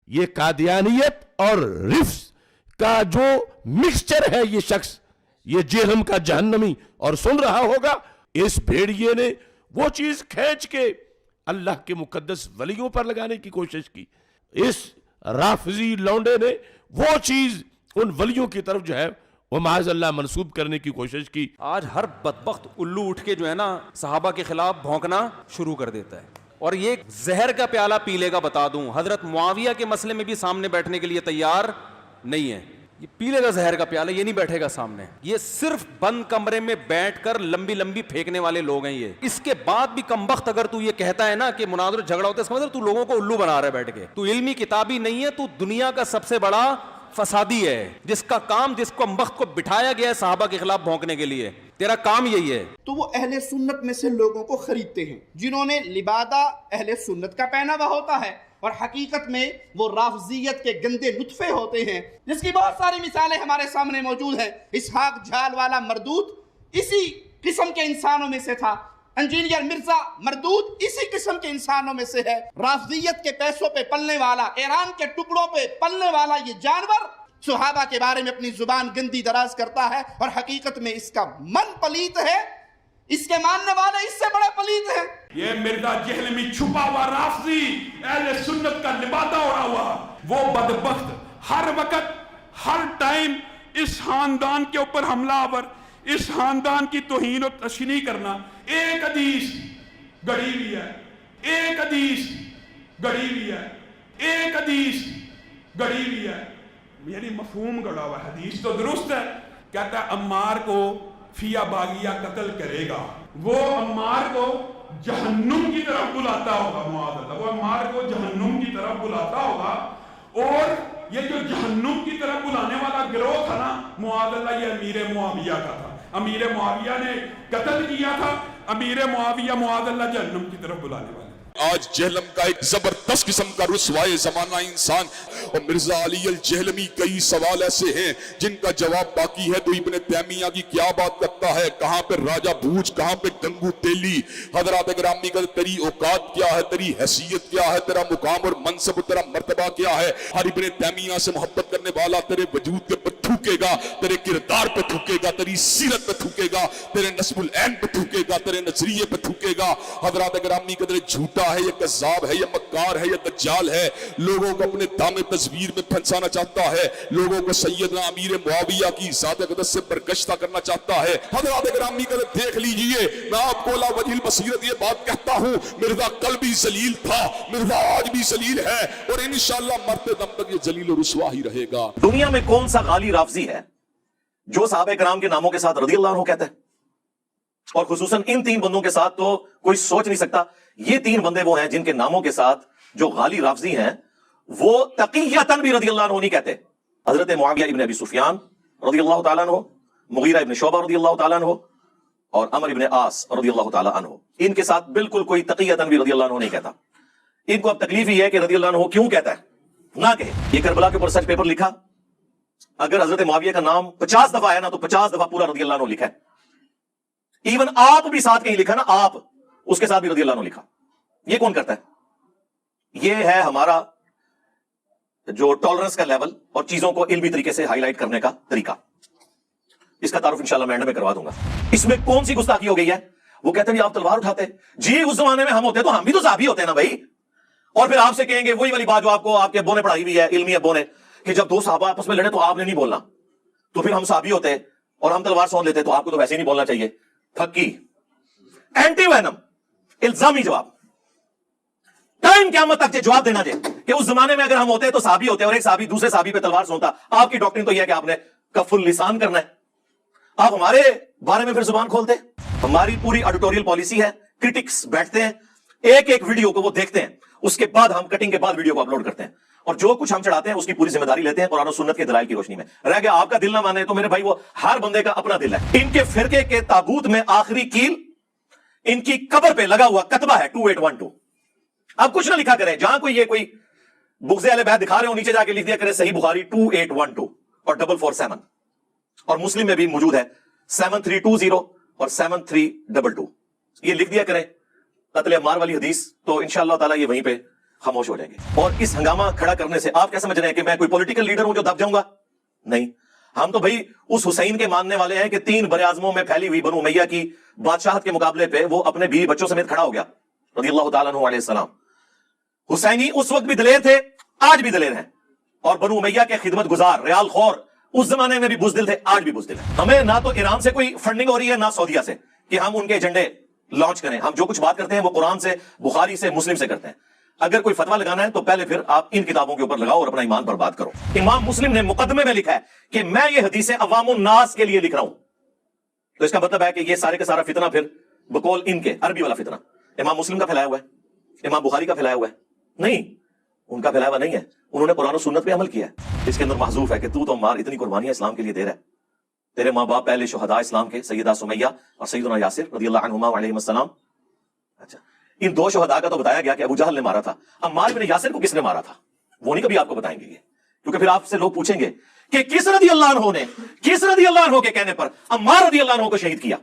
یہ قادیانیت اور رفس کا جو مکسچر ہے یہ شخص، یہ جہنم کا جہنمی، اور سن رہا ہوگا اس بھیڑیے نے وہ چیز کھینچ کے اللہ کے مقدس ولیوں پر لگانے کی کوشش کی، اس رافضی لونڈے نے وہ چیز ان ولیوں کی طرف جو ہے وہ معاذ اللہ منسوب کرنے کی کوشش کی۔ آج ہر بدبخت الو اٹھ کے جو ہے نا صحابہ کے خلاف بھونکنا شروع کر دیتا ہے، اور یہ زہر کا پیالہ پی لے گا، بتا دوں حضرت معاویہ کے مسئلے میں بھی سامنے بیٹھنے کے لیے تیار نہیں ہے، یہ پی لے گا زہر کا پیالہ، یہ نہیں بیٹھے گا سامنے، یہ صرف بند کمرے میں بیٹھ کر لمبی لمبی پھینکنے والے لوگ ہیں یہ۔ اس کے بعد بھی کم بخت اگر تو یہ کہتا ہے نا کہ مناظر جھگڑا ہوتا ہے، اس کا مطلب تو لوگوں کو الو بنا رہا ہے بیٹھ کے، تو علمی کتابی نہیں ہے، تو دنیا کا سب سے بڑا فسادی ہے، جس کا کام جس کو مخت کو بٹھایا گیا ہے صحابہ کے خلاف بھونکنے کے لیے، تیرا کام یہی ہے۔ تو وہ اہل سنت میں سے لوگوں کو خریدتے ہیں جنہوں نے لبادہ اہل سنت کا پہنا ہوا ہوتا ہے، اور حقیقت میں وہ رافضیت کے گندے نطفے ہوتے ہیں، جس کی بہت ساری مثالیں ہمارے سامنے موجود ہیں۔ اسحاق جھال والا مردود اسی قسم کے انسانوں میں سے تھا، انجینئر مرزا مردود اسی قسم کے انسانوں میں سے ہے۔ رافضیت کے پیسوں پہ پلنے والا، ایران کے ٹکڑوں پہ پلنے والا یہ جانور صحابہ کے بارے میں اپنی زبان گندی دراز کرتا ہے، اور حقیقت میں اس کا من پلیت ہے، اس کے ماننے والے اس سے بڑے پلیت ہیں۔ یہ مرزا جہلمی چھپا ہوا رافضی اہل سنت کا لبادہ اڑا ہوا، وہ بدبخت ہر وقت ہر ٹائم اس خاندان کے اوپر حملہ آور، اس خاندان کی توہین و تشنیع کرنا۔ ایک حدیث گڑی ہوئی ہے، ایک حدیث گڑی ہوئی ہے، ایک حدیث گڑی ہوئی ہے، یعنی مفہوم گڑا ہوا۔ حدیث تو درست ہے، کہتا ہے عمار کو فیا باغیہ قتل کرے گا، وہ عمار کو جہنم کی طرف بلاتا ہوگا، معاذ اللہ، وہ عمار کو جہنم کی طرف بلاتا ہوگا، اور یہ جو جہنم کی طرف بلانے والا گروہ تھا نا معاذ اللہ، یہ امیر معاویہ کا تھا، امیر معاویہ نے قتل کیا تھا، امیر معاویہ معاذ اللہ جہنم کی طرف بلانے والا۔ آج جہلم کا ایک زبردست قسم کا رسوائے زمانہ انسان، اور مرزا علی الجہلمی کئی سوال ایسے ہیں جن کا جواب باقی ہے۔ تو ابن تیمیہ کی کیا بات کرتا ہے، کہاں پہ راجہ بھوج، کہاں پہ گنگو تیلی۔ حضرات گرامی کا تیری اوقات کیا ہے، تیری حیثیت کیا ہے، تیرا مقام اور منصب، تیرا مرتبہ کیا ہے۔ ہر ابن تیمیہ سے محبت کرنے والا تیرے وجود کے پر تھوکے گا، تیرے کردار پہ تھوکے گا، تیری سیرت پہ تھوکے گا، تیرے نسب العین پہ تھوکے گا، تیرے نظریے پہ تھوکے گا۔ حضرات گرامی کا جھوٹا ہے، یہ کذاب ہے، یہ مکار ہے، یہ دجال ہے، لوگوں کو اپنے دام تصویر میں پھنسانا چاہتا ہے، لوگوں کو سیدنا امیر معاویہ کی ذات اقدس سے برگشتہ کرنا چاہتا ہے۔ حضرات گرامی کا دیکھ لیجئے، میں آپ کو لا وجہ البصیرت یہ بات کہتا ہوں، مرزا کل بھی ذلیل تھا، مرزا آج بھی ذلیل ہے، اور انشاءاللہ مرتے دم تک یہ ذلیل و رسوا ہی رہے گا۔ دنیا میں کون سا غالی رافضی ہے جو صحابہ کرام کے ناموں کے ساتھ رضی اللہ عنہ کہتا ہے؟ اور خصوصاً ان تین بندوں کے ساتھ تو کوئی سوچ نہیں سکتا۔ یہ تین بندے وہ ہیں جن کے ناموں کے ساتھ جو غالی رافضی ہیں وہ تقیۃً بھی رضی اللہ عنہ نہیں کہتے۔ حضرت معاویہ ابن ابی سفیان رضی اللہ تعالیٰ عنہ، مغیرہ ابن شعبہ رضی اللہ تعالیٰ عنہ، اور عمر ابن عاص رضی اللہ تعالیٰ عنہ، ان کے ساتھ بالکل کوئی تقیۃً بھی رضی اللہ عنہ نہیں کہتا۔ ان کو اب تکلیف ہی ہے کہ رضی اللہ عنہ کیوں کہتا ہے، نہ کہے۔ یہ کربلا کے اوپر سچ پیپر لکھا، اگر حضرت معاویہ کا نام 50 دفعہ ہے نا تو 50 دفعہ پورا رضی اللہ عنہ لکھا ہے۔ ایون آپ بھی ساتھ کہیں لکھا نا، آپ اس کے ساتھ بھی رضی اللہ عنہ لکھا۔ یہ کون کرتا ہے؟ یہ ہے ہمارا جو ٹالرنس کا لیول اور چیزوں کو علمی طریقے سے ہائی لائٹ کرنے کا طریقہ، اس کا تعارف انشاءاللہ میں اینڈ میں کروا دوں گا۔ اس میں کون سی گستاخی ہو گئی ہے؟ وہ کہتے ہیں جی آپ تلوار اٹھاتے، جی اس زمانے میں ہم ہوتے تو ہم بھی تو صحابی ہوتے ہیں نا بھائی۔ اور پھر آپ سے کہیں گے وہی والی بات جو آپ کو آپ کے ابو نے پڑھائی ہوئی ہے، علمی ابو نے، کہ جب دو صحابہ آپس میں لڑے تو آپ نے نہیں بولنا، تو پھر ہم صحابی ہوتے اور ہم تلوار سونت لیتے تو آپ کو تو ویسے ہی نہیں بولنا چاہیے۔ پھکی اینٹی وینم الزامی جواب، ٹائم قیامت تک جواب دینا دے کہ اس زمانے میں اگر ہم ہوتے تو صحابی ہوتے اور ایک صحابی دوسرے صحابی پہ تلوار سونتا۔ آپ کی ڈاکٹرین تو یہ ہے کہ آپ نے کف اللسان کرنا ہے، آپ ہمارے بارے میں پھر زبان کھولتے۔ ہماری پوری ایڈیٹوریل پالیسی ہے، کرٹکس بیٹھتے ہیں ایک ایک ویڈیو کو وہ دیکھتے ہیں، اس کے بعد ہم کٹنگ کے بعد ویڈیو کو اپلوڈ کرتے ہیں، اور جو کچھ ہم چڑھاتے ہیں اس کی پوری ذمہ داری لیتے ہیں قرآن و سنت کے دلائل کی روشنی میں۔ رہ گیا آپ کا دل نہ مانے تو میرے بھائی وہ ہر بندے کا اپنا دل ہے۔ ان کے فرقے کے تابوت میں آخری کیل ان کی قبر پہ لگا ہوا کتبہ ہے 2812۔ اب کچھ نہ لکھا کریں، جہاں کوئی یہ کوئی بغض اہل بیت دکھا رہے ہو نیچے جا کے لکھ دیا کرے صحیح بخاری 2812 اور 447، اور مسلم میں بھی موجود ہے 7320 اور 7322، یہ لکھ دیا کریں قتل عمار والی حدیث، تو انشاءاللہ تعالی یہ وہیں پہ خاموش ہو جائیں گے. اور اس ہنگامہ کھڑا کرنے سے آپ کیا سمجھ رہے ہیں کہ میں کوئی پولیٹیکل لیڈر ہوں جو دب جاؤں گا؟ نہیں. ہم تو بھائی اس حسین کے ماننے والے ہیں کہ 3 براعظموں میں پھیلی ہوئی بنو امیہ کی بادشاہت کے مقابلے پہ وہ اپنے بیوی بچوں سمیت کھڑا ہو گیا رضی اللہ تعالیٰ عنہ علیہ السلام. حسینی اس وقت بھی دلیر تھے، آج بھی دلیر ہیں، اور بنو امیہ کے خدمت گزار ریال خور اس زمانے میں بھی بزدل تھے، آج بھی بزدل ہیں. ہمیں نہ تو ایران سے کوئی فنڈنگ ہو رہی ہے نہ سعودیہ سے کہ ہم ان کے ایجنڈے لانچ کریں. ہم جو کچھ بات کرتے ہیں وہ قرآن سے، بخاری سے، مسلم سے کرتے ہیں. اگر کوئی فتویٰ لگانا ہے تو پہلے پھر آپ ان کتابوں کے اوپر لگاؤ اور اپنا ایمان پر بات کرو. امام مسلم نے مقدمے میں لکھا ہے کہ میں یہ حدیثیں عوام الناس کے لیے لکھ رہا ہوں. تو اس کا مطلب ہے کہ یہ سارے کا سارا فتنہ پھر بقول ان کے عربی والا فتنہ امام مسلم کا پھیلایا ہوا ہے، امام بخاری کا پھیلایا ہوا ہے؟ نہیں، ان کا پھیلایا ہوا نہیں ہے. انہوں نے قرآن و سنت پہ عمل کیا ہے. اس کے اندر محذوف ہے کہ تو عمار اتنی قربانیاں اسلام کے لیے دے رہا ہے. تیرے ماں باپ پہلے شہداء اسلام کے سیدہ سمیہ اور سیدنا یاسر رضی اللہ عنہما علیہم السلام. اچھا، ان 2 شہداء کا تو بتایا گیا کہ ابو جہل نے مارا تھا. عمار بن یاسر کو کس نے مارا تھا وہ نہیں کبھی آپ کو بتائیں گے یہ، کیونکہ پھر آپ سے لوگ پوچھیں گے کہ کس رضی اللہ عنہ نے، کس رضی اللہ عنہ کے کہنے پر عمار رضی اللہ عنہ کو شہید کیا.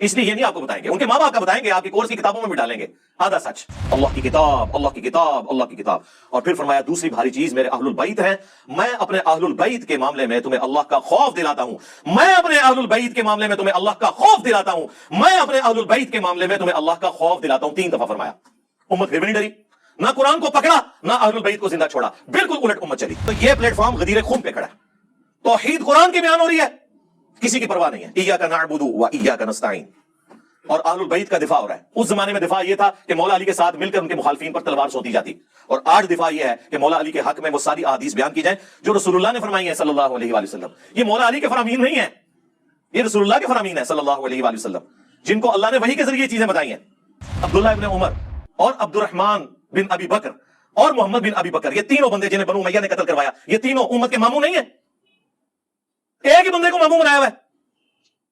اس لیے یہ نہیں آپ کو بتائیں گے، ان کے ماں باپ کا بتائیں گے، آپ کی کورس کی کتابوں میں بھی ڈالیں گے. آدھا سچ. اللہ کی کتاب، اللہ کی کتاب، اللہ کی کتاب. اور پھر فرمایا دوسری بھاری چیز میرے اہل البیت ہیں. میں اپنے اہل البیت کے معاملے میں تمہیں اللہ کا خوف دلاتا ہوں. میں اپنے اہل البیت کے معاملے میں تمہیں اللہ کا خوف دلاتا ہوں. میں اپنے اہل البیت کے معاملے میں تمہیں اللہ کا خوف دلاتا ہوں. 3 دفعہ فرمایا. امت پھر بھی نہیں ڈری، نہ قرآن کو پکڑا نہ اہل البیت کو زندہ چھوڑا، بالکل الٹ امت چلی. تو یہ پلیٹ فارم غدیر خون پہ کھڑا ہے. توحید قرآن کے بیان ہو رہی ہے، کسی کی پرواہ نہیں ہے. ایاک نعبد و ایاک نستعین. اور اہل البیت کا دفاع ہو رہا ہے. اس زمانے میں دفاع یہ تھا کہ مولا علی کے ساتھ مل کر ان کے مخالفین پر تلوار سونتی جاتی، اور آج دفاع یہ ہے کہ مولا علی کے حق میں وہ ساری احادیث بیان کی جائیں جو رسول اللہ نے فرمائی ہیں صلی اللہ علیہ وآلہ وسلم. یہ مولا علی کے فرامین نہیں ہیں، یہ رسول اللہ کے فرامین ہیں صلی اللہ علیہ وآلہ وسلم، جن کو اللہ نے وحی کے ذریعے یہ چیزیں بتائی ہیں. عبداللہ ابن عمر اور عبد الرحمن بن ابی بکر اور محمد بن ابی بکر، یہ تینوں بندے جنہیں بنو امیہ نے قتل کروایا، یہ تینوں امت کے ماموں نہیں ہیں. ایک ہی بندے کو ماموں بنایا ہوا ہے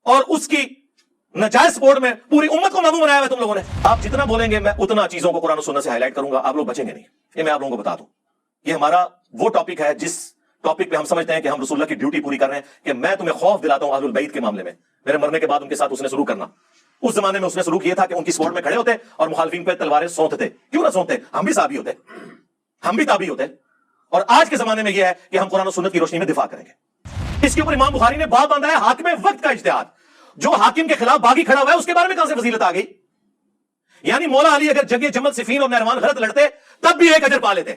اور اس کی ناجائز سپورٹ میں پوری امت کو ماموں بنایا ہوا ہے تم لوگوں نے. آپ جتنا بولیں گے میں اتنا چیزوں کو قرآن و سنت سے ہائی لائٹ کروں گا، آپ لوگ بچیں گے نہیں. یہ میں آپ لوگوں کو بتا دوں، یہ ہمارا وہ ٹاپک ہے جس ٹاپک پہ ہم سمجھتے ہیں کہ ہم رسول اللہ کی ڈیوٹی پوری کر رہے ہیں کہ میں تمہیں خوف دلاتا ہوں اہل البیت کے معاملے میں. میرے مرنے کے بعد ان کے ساتھ اس نے سلوک کرنا. اس زمانے میں اس نے سلوک یہ تھا کہ ان کی سپورٹ میں کھڑے ہوتے اور مخالفین پہ تلواریں سونتتے. کیوں نہ سونتے؟ ہم بھی صحابی ہوتے، ہم بھی تابعی ہوتے. اور آج کے زمانے میں یہ ہے کہ ہم قرآن و سنت کی روشنی میں دفاع کریں گے. اس کے اوپر امام بخاری نے باب باندھا ہے حاکم وقت کا اجتہاد. جو حاکم کے خلاف باغی کھڑا ہوا ہے اس کے بارے میں کہاں سے فضیلت آ گئی؟ یعنی مولا علی اگر جنگ جمل صفین اور نہروان غلط لڑتے تب بھی 1 اجر پا لیتے.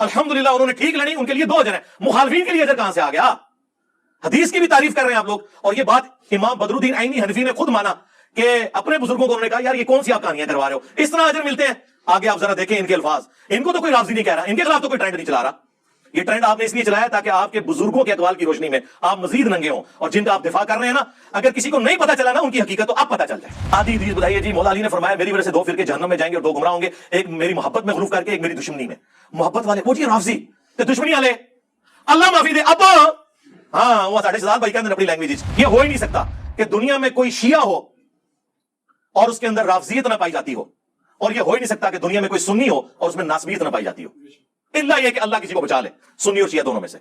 الحمدللہ انہوں نے ٹھیک لڑی، ان کے لیے 2 اجر ہیں. مخالفین کے لیے اجر کہاں سے آ گیا؟ حدیث کی بھی تعریف کر رہے ہیں آپ لوگ. اور یہ بات امام بدر الدین عینی حنفی نے خود مانا کہ اپنے بزرگوں کو انہوں نے کہا یار یہ کون سی آپ کہانیاں کروا رہے ہو، اس طرح اجر ملتے ہیں. آگے آپ ذرا دیکھیں ان کے الفاظ، ان کو تو کوئی رافضی نہیں کہہ رہا، ان کے خلاف تو کوئی ٹرینڈ نہیں چلا رہا. یہ ٹرینڈ آپ نے اس لیے چلایا تاکہ آپ کے بزرگوں کے اقوال کی روشنی میں آپ مزید ننگے ہوں، اور جن کا آپ دفاع کر رہے ہیں نا، اگر کسی کو نہیں پتا چلا نا ان کی حقیقت تو اب پتا چل جائے. آدھی حدیث بتائیے جی مولا علی نے فرمایا میری وجہ سے 2 فرقے جہنم میں جائیں گے اور 2 گمراہ ہوں گے، ایک میری محبت میں غلوف کر کے، ایک میری دشمنی میں. محبت والے وہ جی رافضی تے دشمنی والے اللہ معافی دے ابا. ہاں وہ ساڑھے سال بھائی کہندے اپنی لینگویج. یہ ہو ہی نہیں سکتا کہ دنیا میں کوئی شیعہ ہو اور اس کے اندر رافضیت نہ پائی جاتی ہو، اور یہ ہو ہی نہیں سکتا کہ دنیا میں کوئی سنی ہو اور اس میں ناسبیت نہ پائی جاتی ہو، الا یہ کہ اللہ کسی کو بچا لے سنی اور شیعہ دونوں میں سے،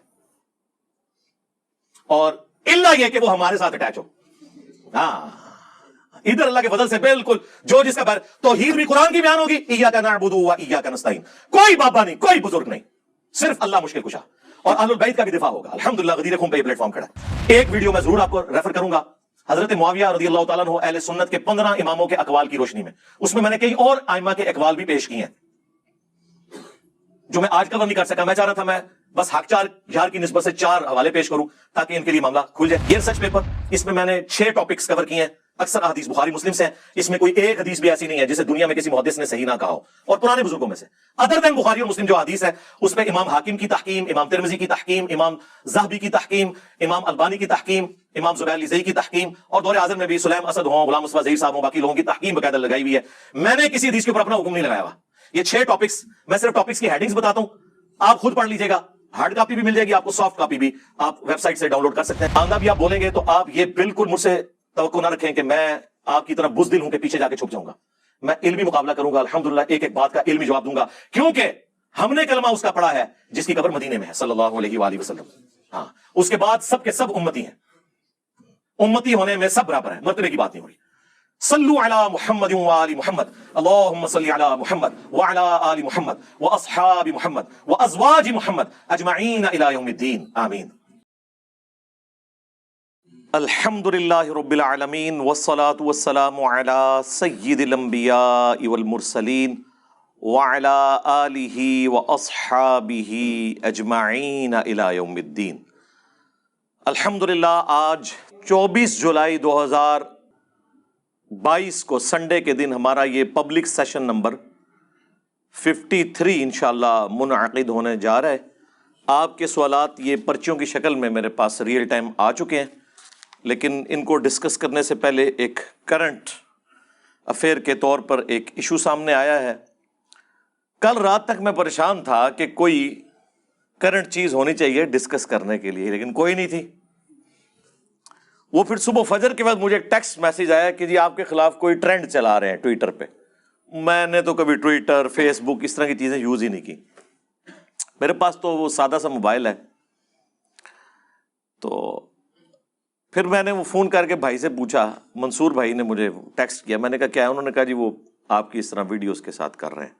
اور الا یہ کہ وہ ہمارے ساتھ اٹیچ ہو. ہاں ادھر اللہ کے فضل سے بالکل جو جس کا توحید بھی قرآن کی بیان ہوگی، ایاک نعبد و ایاک نستعین. کوئی بابا نہیں، کوئی بزرگ نہیں، صرف اللہ مشکل کشا. اور اہل البیت کا بھی دفاع ہوگا. الحمدللہ غدیر خون پہ یہ پلیٹ فارم کھڑا ہے. ایک ویڈیو میں ضرور آپ کو ریفر کروں گا حضرت معاویہ رضی اللہ تعالیٰ عنہ اہل سنت کے 15 اماموں کے اقوال کی روشنی میں. اس میں نے کئی اور ائمہ کے اقوال بھی پیش کیے ہیں جو میں آج کور نہیں کر سکا. میں چاہ رہا تھا میں بس حق 4 یار کی نسبت سے 4 حوالے پیش کروں تاکہ ان کے لیے معاملہ کھل جائے. یہ سچ پیپر، اس میں نے 6 ٹاپکس کور کیے ہیں. اکثر حدیث بخاری مسلم سے ہیں، اس میں کوئی ایک حدیث بھی ایسی نہیں ہے جسے دنیا میں کسی محدث نے صحیح نہ کہا ہو، اور پرانے بزرگوں میں سے ادر دین بخاری اور مسلم جو حدیث ہے اس میں امام حاکم کی تحکیم، امام ترمذی کی تحکیم، امام ذہبی کی تحکیم، امام البانی کی تحکیم، امام زبیر الزئی کی تحکیم، اور دور اعظم میں بھی سلیم اسد ہوں، غلام مصطفیٰ ظہیر صاحب ہوں، باقی لوگوں کی تحکیم باقاعدہ لگائی ہوئی ہے. میں نے کسی حدیث کے اوپر اپنا حکم نہیں لگایا ہوا. یہ 6 ٹاپکس میں صرف ٹاپکس کی ہیڈنگز بتاتا ہوں، آپ خود پڑھ لیجیے گا. ہارڈ کاپی بھی مل جائے گی آپ کو، سافٹ کاپی بھی آپ ویب سائٹ سے ڈاؤن لوڈ کر سکتے ہیں. آندہ بھی آپ بولیں گے تو آپ یہ بالکل مجھ سے توقع نہ رکھیں کہ میں آپ کی طرح بزدل ہوں کہ پیچھے جا کے چھپ جاؤں گا. میں علمی مقابلہ کروں گا الحمدللہ، ایک ایک بات کا علمی جواب دوں گا، کیونکہ ہم نے کلمہ اس کا پڑھا ہے جس کی قبر مدینے میں ہے صلی اللہ علیہ وآلہ وسلم. ہاں اس کے بعد سب کے سب امتی ہیں، امتی ہونے میں سب برابر ہیں، مرتبے کی بات نہیں ہو رہی. صلو علی محمد وآل محمد اللہم صلی علی محمد وعلی آل محمد واصحاب محمد وازواج محمد اجمعین الی یوم الدین آمین. الحمد للہ رب العالمین والصلاة والسلام علی سید الانبیاء والمرسلین وعلی آلہ واصحابہ اجمعین الی یوم الدین. الحمدللہ آج 24 جولائی 2022 کو سنڈے کے دن ہمارا یہ پبلک سیشن نمبر 53 انشاءاللہ منعقد ہونے جا رہا ہے. آپ کے سوالات یہ پرچیوں کی شکل میں میرے پاس ریئل ٹائم آ چکے ہیں، لیکن ان کو ڈسکس کرنے سے پہلے ایک کرنٹ افیئر کے طور پر ایک ایشو سامنے آیا ہے. کل رات تک میں پریشان تھا کہ کوئی کرنٹ چیز ہونی چاہیے ڈسکس کرنے کے لیے، لیکن کوئی نہیں تھی. وہ پھر صبح فجر کے بعد مجھے ایک ٹیکسٹ میسیج آیا کہ جی آپ کے خلاف کوئی ٹرینڈ چلا رہے ہیں ٹویٹر پہ. میں نے تو کبھی ٹویٹر، فیس بک اس طرح کی چیزیں یوز ہی نہیں کی. میرے پاس تو وہ سادہ سا موبائل ہے. تو پھر میں نے وہ فون کر کے بھائی سے پوچھا، منصور بھائی نے مجھے ٹیکسٹ کیا. میں نے کہا کیا ہے؟ انہوں نے کہا جی وہ آپ کی اس طرح ویڈیوز کے ساتھ کر رہے ہیں.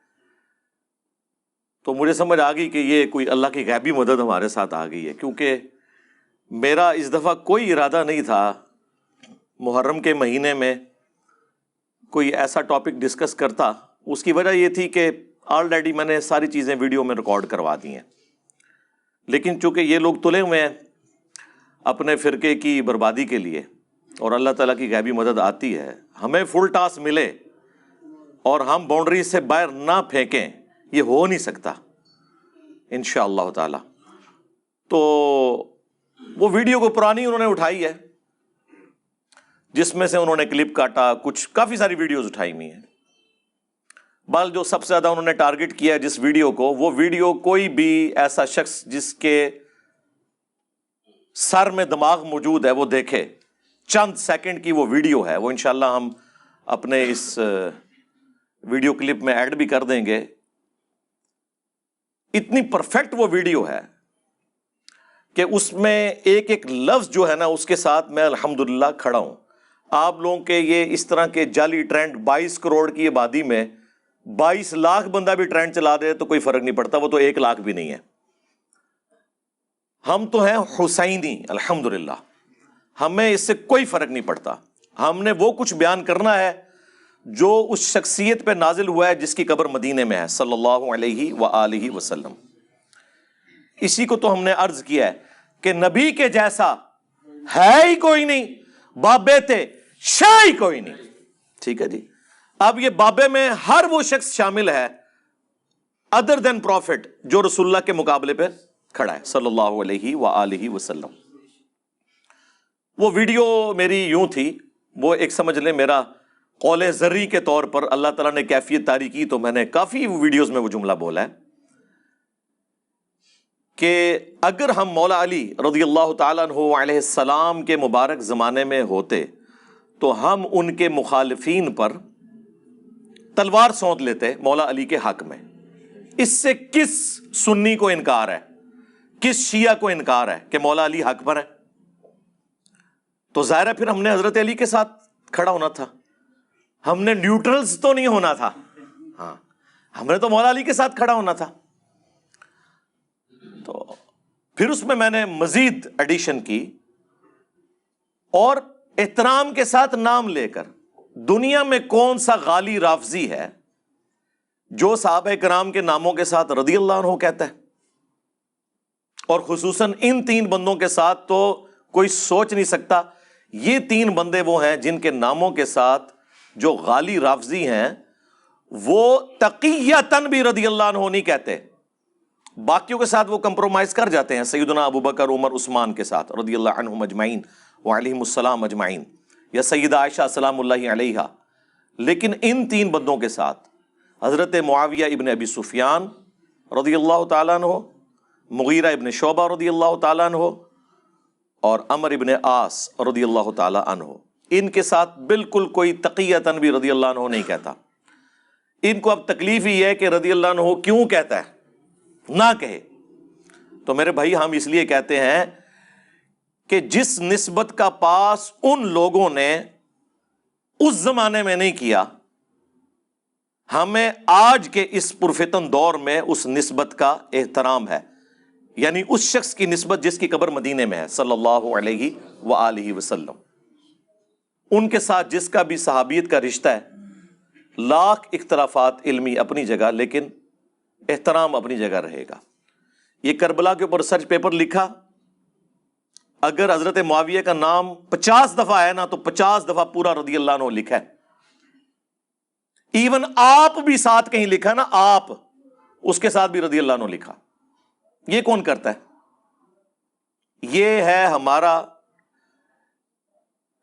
تو مجھے سمجھ آ گئی کہ یہ کوئی اللہ کی غیبی مدد ہمارے ساتھ آ گئی ہے، کیونکہ میرا اس دفعہ کوئی ارادہ نہیں تھا محرم کے مہینے میں کوئی ایسا ٹاپک ڈسکس کرتا. اس کی وجہ یہ تھی کہ آلریڈی میں نے ساری چیزیں ویڈیو میں ریکارڈ کروا دی ہیں، لیکن چونکہ یہ لوگ تلے ہوئے ہیں اپنے فرقے کی بربادی کے لیے اور اللہ تعالیٰ کی غیبی مدد آتی ہے، ہمیں فل ٹاس ملے اور ہم باؤنڈری سے باہر نہ پھینکیں، یہ ہو نہیں سکتا انشاءاللہ تعالی. تو وہ ویڈیو کو پرانی انہوں نے اٹھائی ہے، جس میں سے انہوں نے کلپ کاٹا، کچھ کافی ساری ویڈیوز اٹھائی ہوئی ہیں. بال جو سب سے زیادہ انہوں نے ٹارگٹ کیا ہے جس ویڈیو کو، وہ ویڈیو کوئی بھی ایسا شخص جس کے سر میں دماغ موجود ہے وہ دیکھے. چند سیکنڈ کی وہ ویڈیو ہے، وہ انشاءاللہ ہم اپنے اس ویڈیو کلپ میں ایڈ بھی کر دیں گے. اتنی پرفیکٹ وہ ویڈیو ہے کہ اس میں ایک ایک لفظ جو ہے نا اس کے ساتھ میں الحمدللہ کھڑا ہوں. آپ لوگوں کے یہ اس طرح کے جعلی ٹرینڈ 22 کروڑ کی آبادی میں 22 لاکھ بندہ بھی ٹرینڈ چلا دے تو کوئی فرق نہیں پڑتا، وہ تو 1 لاکھ بھی نہیں ہے. ہم تو ہیں حسینی الحمدللہ، ہمیں اس سے کوئی فرق نہیں پڑتا. ہم نے وہ کچھ بیان کرنا ہے جو اس شخصیت پہ نازل ہوا ہے جس کی قبر مدینے میں ہے صلی اللہ علیہ وآلہ وسلم. اسی کو تو ہم نے عرض کیا ہے کہ نبی کے جیسا ہے ہی کوئی نہیں، بابے تھے شاہ ہی کوئی نہیں. ٹھیک ہے جی. اب یہ بابے میں ہر وہ شخص شامل ہے ادر دین پروفٹ جو رسول اللہ کے مقابلے پہ کھڑا ہے صلی اللہ علیہ وآلہ وسلم. وہ ویڈیو میری یوں تھی، وہ ایک سمجھ لیں میرا قول زری کے طور پر اللہ تعالیٰ نے کیفیت طاری کی تو میں نے کافی ویڈیوز میں وہ جملہ بولا ہے کہ اگر ہم مولا علی رضی اللہ تعالیٰ عنہ علیہ السلام کے مبارک زمانے میں ہوتے تو ہم ان کے مخالفین پر تلوار سونت لیتے مولا علی کے حق میں. اس سے کس سنی کو انکار ہے، کس شیعہ کو انکار ہے کہ مولا علی حق پر ہے؟ تو ظاہر ہے پھر ہم نے حضرت علی کے ساتھ کھڑا ہونا تھا، ہم نے نیوٹرلز تو نہیں ہونا تھا. ہاں ہم نے تو مولا علی کے ساتھ کھڑا ہونا تھا. تو پھر اس میں نے مزید ایڈیشن کی اور احترام کے ساتھ نام لے کر دنیا میں کون سا غالی رافضی ہے جو صحابہ کرام کے ناموں کے ساتھ رضی اللہ عنہ کہتا ہے؟ اور خصوصاً ان 3 بندوں کے ساتھ تو کوئی سوچ نہیں سکتا. یہ 3 بندے وہ ہیں جن کے ناموں کے ساتھ جو غالی رافضی ہیں وہ تقیتاً بھی رضی اللہ عنہ نہیں کہتے. باقیوں کے ساتھ وہ کمپرومائز کر جاتے ہیں، سیدنا ابو بکر، عمر، عثمان کے ساتھ رضی اللہ عنہم اجمعین وعلیہم السلام اجمعین، یا سیدہ عائشہ سلام اللہ علیہا. لیکن ان 3 بندوں کے ساتھ حضرت معاویہ ابن ابی سفیان رضی اللہ تعالیٰ عنہ، مغیرہ ابن شعبہ رضی اللہ تعالیٰ عنہ اور عمر ابن عاص رضی اللہ تعالیٰ عنہ، ان کے ساتھ بالکل کوئی تقیتاً بھی رضی اللہ عنہ نہیں کہتا. ان کو اب تکلیف ہی ہے کہ رضی اللہ عنہ کیوں کہتا ہے، نہ کہے. تو میرے بھائی ہم اس لیے کہتے ہیں کہ جس نسبت کا پاس ان لوگوں نے اس زمانے میں نہیں کیا، ہمیں آج کے اس پرفتن دور میں اس نسبت کا احترام ہے، یعنی اس شخص کی نسبت جس کی قبر مدینے میں ہے صلی اللہ علیہ وآلہ وسلم، ان کے ساتھ جس کا بھی صحابیت کا رشتہ ہے، لاکھ اختلافات علمی اپنی جگہ، لیکن احترام اپنی جگہ رہے گا۔ یہ کربلا کے اوپر سرچ پیپر لکھا، اگر حضرت معاویہ کا نام 50 دفعہ ہے نا تو 50 دفعہ پورا رضی اللہ عنہ لکھا ہے، ایون آپ بھی ساتھ کہیں لکھا نا، آپ اس کے ساتھ بھی رضی اللہ عنہ لکھا۔ یہ کون کرتا ہے؟ یہ ہے ہمارا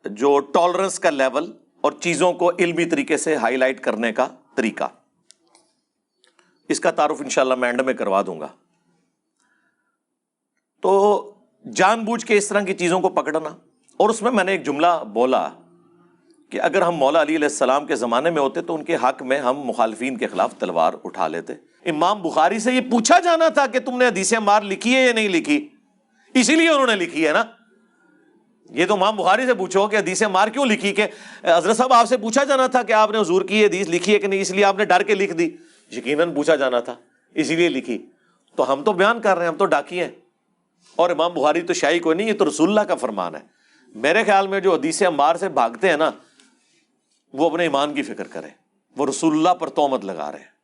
جو ٹالرنس کا لیول اور چیزوں کو علمی طریقے سے ہائی لائٹ کرنے کا طریقہ۔ اس کا تعارف انشاءاللہ میں اینڈ میں کروا دوں گا۔ تو جان بوجھ کے اس طرح کی چیزوں کو پکڑنا، اور اس میں نے ایک جملہ بولا کہ اگر ہم مولا علی علیہ السلام کے زمانے میں ہوتے تو ان کے حق میں ہم مخالفین کے خلاف تلوار اٹھا لیتے۔ امام بخاری سے یہ پوچھا جانا تھا کہ تم نے حدیث عمار لکھی ہے یا نہیں لکھی، اسی لیے انہوں نے لکھی ہے نا۔ یہ تو امام بخاری سے پوچھو کہ حدیث عمار کیوں لکھی، کہ حضرت صاحب آپ سے پوچھا جانا تھا کہ آپ نے حضور کی حدیث لکھی ہے کہ نہیں، اس لیے آپ نے ڈر کے لکھ دی۔ یقیناً پوچھا جانا تھا، اسی لیے لکھی۔ تو ہم تو بیان کر رہے ہیں، ہم تو ڈاکی ہیں، اور امام بخاری تو شاہی کوئی نہیں، یہ تو رسول اللہ کا فرمان ہے۔ میرے خیال میں جو حدیث عمار سے بھاگتے ہیں نا، وہ اپنے ایمان کی فکر کرے، وہ رسول اللہ پر تہمت لگا رہے ہیں۔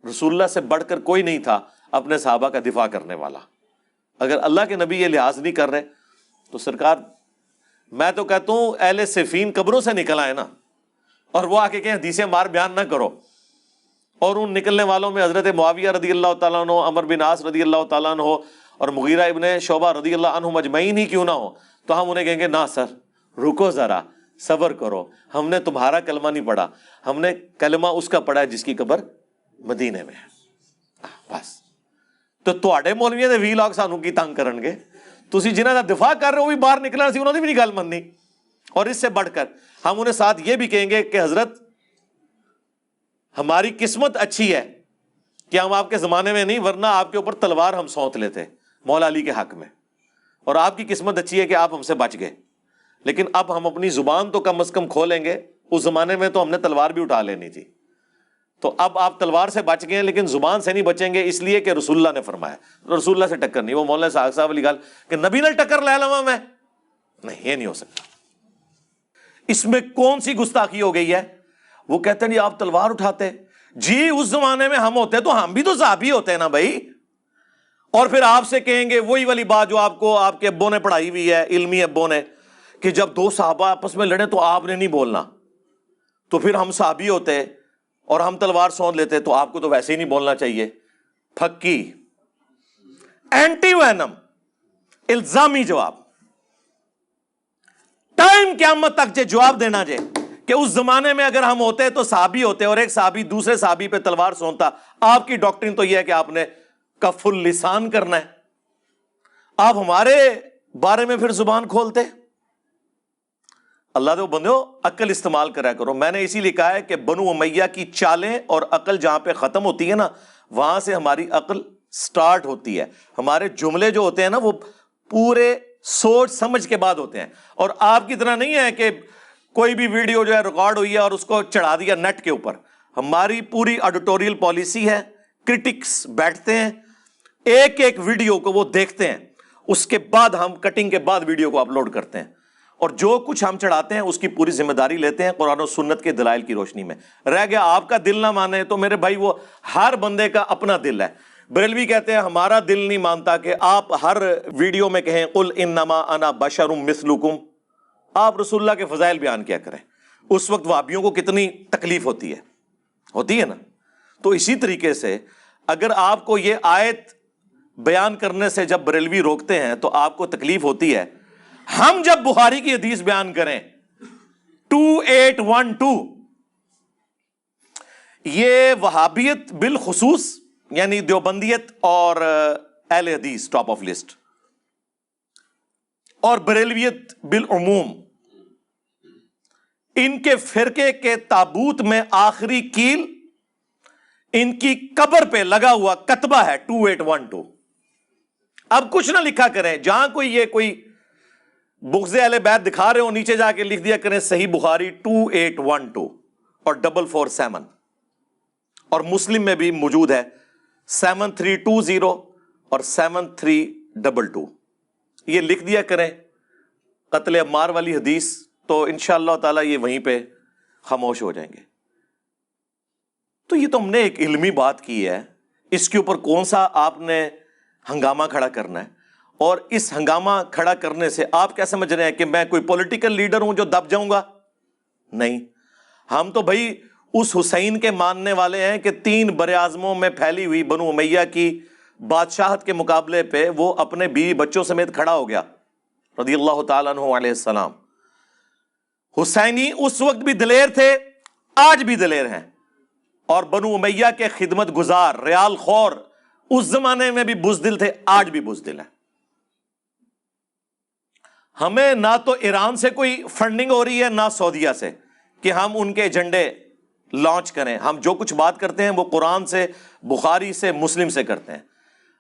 رسول اللہ سے بڑھ کر کوئی نہیں تھا اپنے صحابہ کا دفاع کرنے والا۔ اگر اللہ کے نبی یہ لحاظ نہیں کر رہے تو سرکار، میں تو کہتا ہوں اہل صفین قبروں سے نکل آئے نا، اور وہ آ کے کہیں حدیث عمار بیان نہ کرو، اور ان نکلنے والوں میں حضرت معاویہ رضی اللہ تعالیٰ عنہ، عمر بن عاص رضی اللہ تعالیٰ عنہ اور مغیرہ ابن شعبہ رضی اللہ عنہ مجمعین ہی کیوں نہ ہو، تو ہم انہیں کہیں گے نہ سر، رکو ذرا، صبر کرو، ہم نے تمہارا کلمہ نہیں پڑھا، ہم نے کلمہ اس کا پڑھا ہے جس کی قبر مدینے میں ہے۔ بس تو تواڈے مولویاں دے وی لاگ سانوں کی تنگ کرن گے، تسی جنہاں دا دفاع کر رہے ہو بھی باہر نکلنا سی، انہوں نے بھی نہیں گل مننی۔ اور اس سے بڑھ کر ہم انہیں ساتھ یہ بھی کہیں گے کہ حضرت ہماری قسمت اچھی ہے کہ ہم آپ کے زمانے میں نہیں، ورنہ آپ کے اوپر تلوار ہم سونت لیتے مولا علی کے حق میں، اور آپ کی قسمت اچھی ہے کہ آپ ہم سے بچ گئے۔ لیکن اب ہم اپنی زبان تو کم از کم کھولیں گے، اس زمانے میں تو ہم نے تلوار بھی اٹھا لینی تھی، تو اب آپ تلوار سے بچ گئے لیکن زبان سے نہیں بچیں گے، اس لیے کہ رسول اللہ نے فرمایا۔ رسول اللہ سے ٹکر نہیں، وہ مولانا ساگ صاحب والی گل کہ نبی نے ٹکر لے لوا میں، نہیں، یہ نہیں ہو سکتا۔ اس میں کون سی گستاخی ہو گئی ہے؟ وہ کہتے ہیں جی آپ تلوار اٹھاتے، جی اس زمانے میں ہم ہوتے تو ہم بھی تو صحابی ہوتے ہیں نا بھائی۔ اور پھر آپ سے کہیں گے وہی والی بات جو آپ کو آپ کے ابوں نے پڑھائی ہوئی ہے، علمی ابوں نے، کہ جب دو صحابہ آپس میں لڑیں تو آپ نے نہیں بولنا، تو پھر ہم صحابی ہوتے اور ہم تلوار سونت لیتے تو آپ کو تو ویسے ہی نہیں بولنا چاہیے۔ پھکی اینٹی وینم الزامی جواب، ٹائم قیامت تک جے جواب دینا جے کہ اس زمانے میں اگر ہم ہوتے تو صحابی ہوتے اور ایک صحابی دوسرے صحابی پہ تلوار سونتا، آپ کی ڈاکٹرین تو یہ ہے کہ آپ نے کف اللسان کرنا ہے، آپ ہمارے بارے میں پھر زبان کھولتے۔ اللہ دے بندو عقل استعمال کرا کرو۔ میں نے اسی لیے کہا ہے کہ بنو امیہ کی چالیں اور عقل جہاں پہ ختم ہوتی ہے نا، وہاں سے ہماری عقل سٹارٹ ہوتی ہے۔ ہمارے جملے جو ہوتے ہیں نا وہ پورے سوچ سمجھ کے بعد ہوتے ہیں، اور آپ کی طرح نہیں ہے کہ کوئی بھی ویڈیو جو ہے ریکارڈ ہوئی ہے اور اس کو چڑھا دیا نیٹ کے اوپر۔ ہماری پوری ایڈیٹوریل پالیسی ہے، کرٹکس بیٹھتے ہیں، ایک ایک ویڈیو کو وہ دیکھتے ہیں، اس کے بعد ہم کٹنگ کے بعد ویڈیو کو اپلوڈ کرتے ہیں، اور جو کچھ ہم چڑھاتے ہیں اس کی پوری ذمہ داری لیتے ہیں قرآن و سنت کے دلائل کی روشنی میں۔ رہ گیا آپ کا دل نہ مانے تو میرے بھائی وہ ہر بندے کا اپنا دل ہے۔ بریلوی کہتے ہیں ہمارا دل نہیں مانتا کہ آپ ہر ویڈیو میں کہیں قل انما انا بشر مثلکم، آپ رسول اللہ کے فضائل بیان کیا کریں۔ اس وقت وہابیوں کو کتنی تکلیف ہوتی ہے نا۔ تو اسی طریقے سے اگر آپ کو یہ آیت بیان کرنے سے جب بریلوی روکتے ہیں تو آپ کو تکلیف ہوتی ہے، ہم جب بخاری کی حدیث بیان کریں 2812، یہ وہابیت بالخصوص یعنی دیوبندیت اور اہل حدیث ٹاپ آف لسٹ، اور بریلویت بالعموم، ان کے فرقے کے تابوت میں آخری کیل ان کی قبر پہ لگا ہوا کتبہ ہے 2812۔ اب کچھ نہ لکھا کریں، جہاں کوئی یہ کوئی بغض اہل بیت دکھا رہے ہو نیچے جا کے لکھ دیا کریں صحیح بخاری 2812 اور 447 اور مسلم میں بھی موجود ہے 7320 اور 7322. یہ لکھ دیا کریں قتل عمار والی حدیث, تو انشاءاللہ تعالی یہ وہیں پہ خاموش ہو جائیں گے. تو یہ تو ہم نے ایک علمی بات کی ہے, اس کے اوپر کون سا آپ نے ہنگامہ کھڑا کرنا ہے؟ اور اس ہنگامہ کھڑا کرنے سے آپ کیا سمجھ رہے ہیں کہ میں کوئی پولیٹیکل لیڈر ہوں جو دب جاؤں گا؟ نہیں, ہم تو بھائی اس حسین کے ماننے والے ہیں کہ 3 براعظموں میں پھیلی ہوئی بنو امیہ کی بادشاہت کے مقابلے پہ وہ اپنے بیوی بچوں سمیت کھڑا ہو گیا رضی اللہ تعالیٰ عنہ علیہ السلام. حسینی اس وقت بھی دلیر تھے, آج بھی دلیر ہیں, اور بنو امیہ کے خدمت گزار ریال خور اس زمانے میں بھی بزدل تھے, آج بھی بزدل ہیں. ہمیں نہ تو ایران سے کوئی فنڈنگ ہو رہی ہے نہ سعودیہ سے کہ ہم ان کے ایجنڈے لانچ کریں. ہم جو کچھ بات کرتے ہیں وہ قرآن سے, بخاری سے, مسلم سے کرتے ہیں.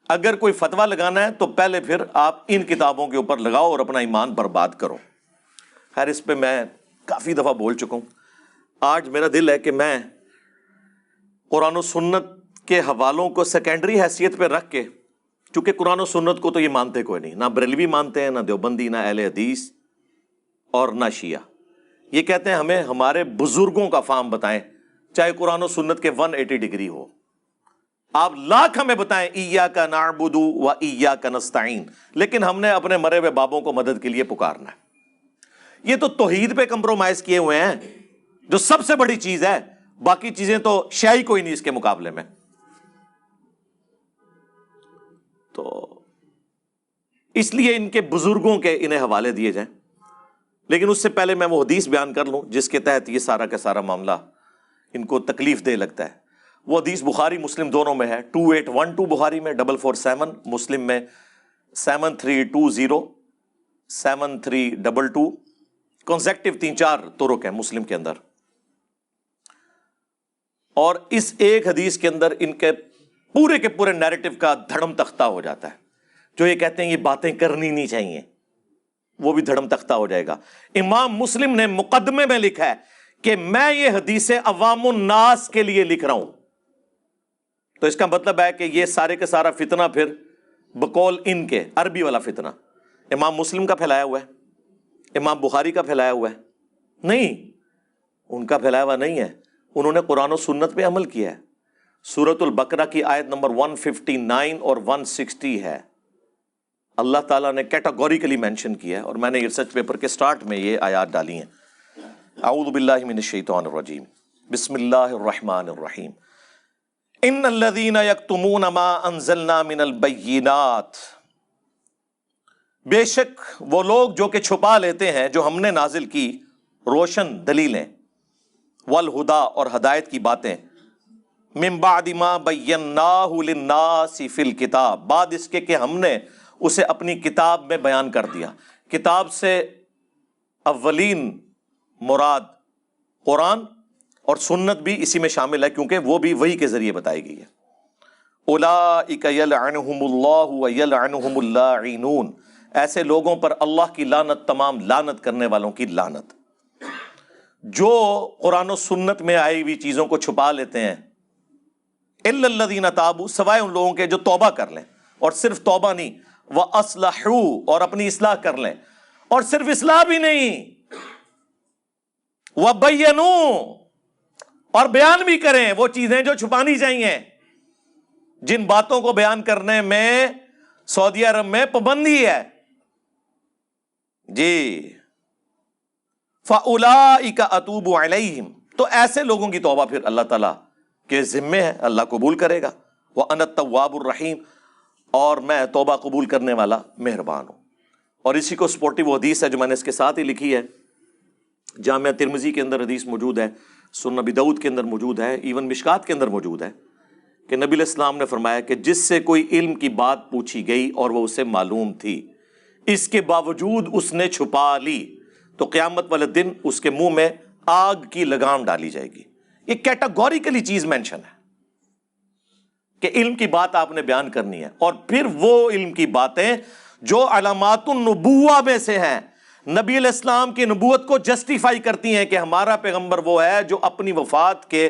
اگر کوئی فتویٰ لگانا ہے تو پہلے پھر آپ ان کتابوں کے اوپر لگاؤ اور اپنا ایمان برباد کرو. خیر اس پہ میں کافی دفعہ بول چکا ہوں. آج میرا دل ہے کہ میں قرآن و سنت کے حوالوں کو سیکنڈری حیثیت پہ رکھ کے, چونکہ قرآن و سنت کو تو یہ مانتے کوئی نہیں, نہ بریلوی مانتے ہیں, نہ دیوبندی, نہ اہل حدیث اور نہ شیعہ. یہ کہتے ہیں ہمیں ہمارے بزرگوں کا فہم بتائیں, چاہے قرآن و سنت کے 180 ڈگری ہو. آپ لاکھ ہمیں بتائیں ایاک نعبد و ایاک نستعین, لیکن ہم نے اپنے مرے ہوئے بابوں کو مدد کے لیے پکارنا ہے. یہ تو توحید پہ کمپرومائز کیے ہوئے ہیں جو سب سے بڑی چیز ہے, باقی چیزیں تو شیعی کوئی نہیں اس کے مقابلے میں. تو اس لیے ان کے بزرگوں کے انہیں حوالے دیے جائیں. لیکن اس سے پہلے میں وہ حدیث بیان کر لوں جس کے تحت یہ سارا کا سارا معاملہ ان کو تکلیف دہ لگتا ہے. وہ حدیث بخاری مسلم دونوں میں ہے, 2812 بخاری میں, 447 مسلم میں, 7320 7322 کنسیکٹیو 3-4 طرق ہیں مسلم کے اندر. اور اس ایک حدیث کے اندر ان کے پورے نیریٹو کا دھڑم تختہ ہو جاتا ہے. جو یہ کہتے ہیں یہ باتیں کرنی نہیں چاہیے, وہ بھی دھڑم تختہ ہو جائے گا. امام مسلم نے مقدمے میں لکھا ہے کہ میں یہ حدیثیں عوام الناس کے لیے لکھ رہا ہوں. تو اس کا مطلب ہے کہ یہ سارے کا سارا فتنہ پھر بقول ان کے عربی والا فتنہ امام مسلم کا پھیلایا ہوا ہے, امام بخاری کا پھیلایا ہوا ہے؟ نہیں, ان کا پھیلایا ہوا نہیں ہے. انہوں نے قرآن و سنت پہ عمل کیا ہے. سورۃ البقرہ کی آیت نمبر 159 اور 160 ہے. اللہ تعالیٰ نے کیٹاگوریکلی مینشن کیا ہے, اور میں نے ریسرچ پیپر کے سٹارٹ میں یہ آیات ڈالی ہیں. اعوذ باللہ من الشیطان الرجیم, بسم اللہ الرحمن الرحیم. ان الذین یکتمون ما انزلنا من البینات, بے شک وہ لوگ جو کہ چھپا لیتے ہیں جو ہم نے نازل کی روشن دلیلیں, والہدا اور ہدایت کی باتیں, من بعد ما بیناہ للناس فی الکتاب, بعد اس کے کہ ہم نے اسے اپنی کتاب میں بیان کر دیا. کتاب سے اولین مراد قرآن اور سنت بھی اسی میں شامل ہے, کیونکہ وہ بھی وحی کے ذریعے بتائی گئی ہے. اولئک یلعنہم اللہ ویلعنہم اللاعنون, ایسے لوگوں پر اللہ کی لعنت, تمام لعنت کرنے والوں کی لعنت. جو قرآن و سنت میں آئی ہوئی چیزوں کو چھپا لیتے ہیں, الا الذین تابوا, سوائے ان لوگوں کے جو توبہ کر لیں, اور صرف توبہ نہیں, واصلحوا, اور اپنی اصلاح کر لیں, اور صرف اصلاح بھی نہیں, وبینوا, اور بیان بھی کریں وہ چیزیں جو چھپانی چاہیے. جن باتوں کو بیان کرنے میں سعودی عرب میں پابندی ہے جی. فَأُولَئِكَ أَتُوبُ عَلَيْهِمْ, تو ایسے لوگوں کی توبہ پھر اللہ تعالیٰ کے ذمے ہے, اللہ قبول کرے گا. وَأَنَا التَّوَّابُ الرَّحِيمُ, اور میں توبہ قبول کرنے والا مہربان ہوں. اور اسی کو سپورٹی وہ حدیث ہے جو میں نے اس کے ساتھ ہی لکھی ہے, جامعہ ترمذی کے اندر حدیث موجود ہے, سنن ابی داؤد کے اندر موجود ہے, ایون مشکات کے اندر موجود ہے, کہ نبی علیہ السلام نے فرمایا کہ جس سے کوئی علم کی بات پوچھی گئی اور وہ اسے معلوم تھی, اس کے باوجود اس نے چھپا لی, تو قیامت والے دن اس کے منہ میں آگ کی لگام ڈالی جائے گی. یہ کیٹاگوریکلی چیز مینشن ہے کہ علم کی بات آپ نے بیان کرنی ہے. اور پھر وہ علم کی باتیں جو علامات النبوہ میں سے ہیں, نبی علیہ السلام کی نبوت کو جسٹیفائی کرتی ہیں کہ ہمارا پیغمبر وہ ہے جو اپنی وفات کے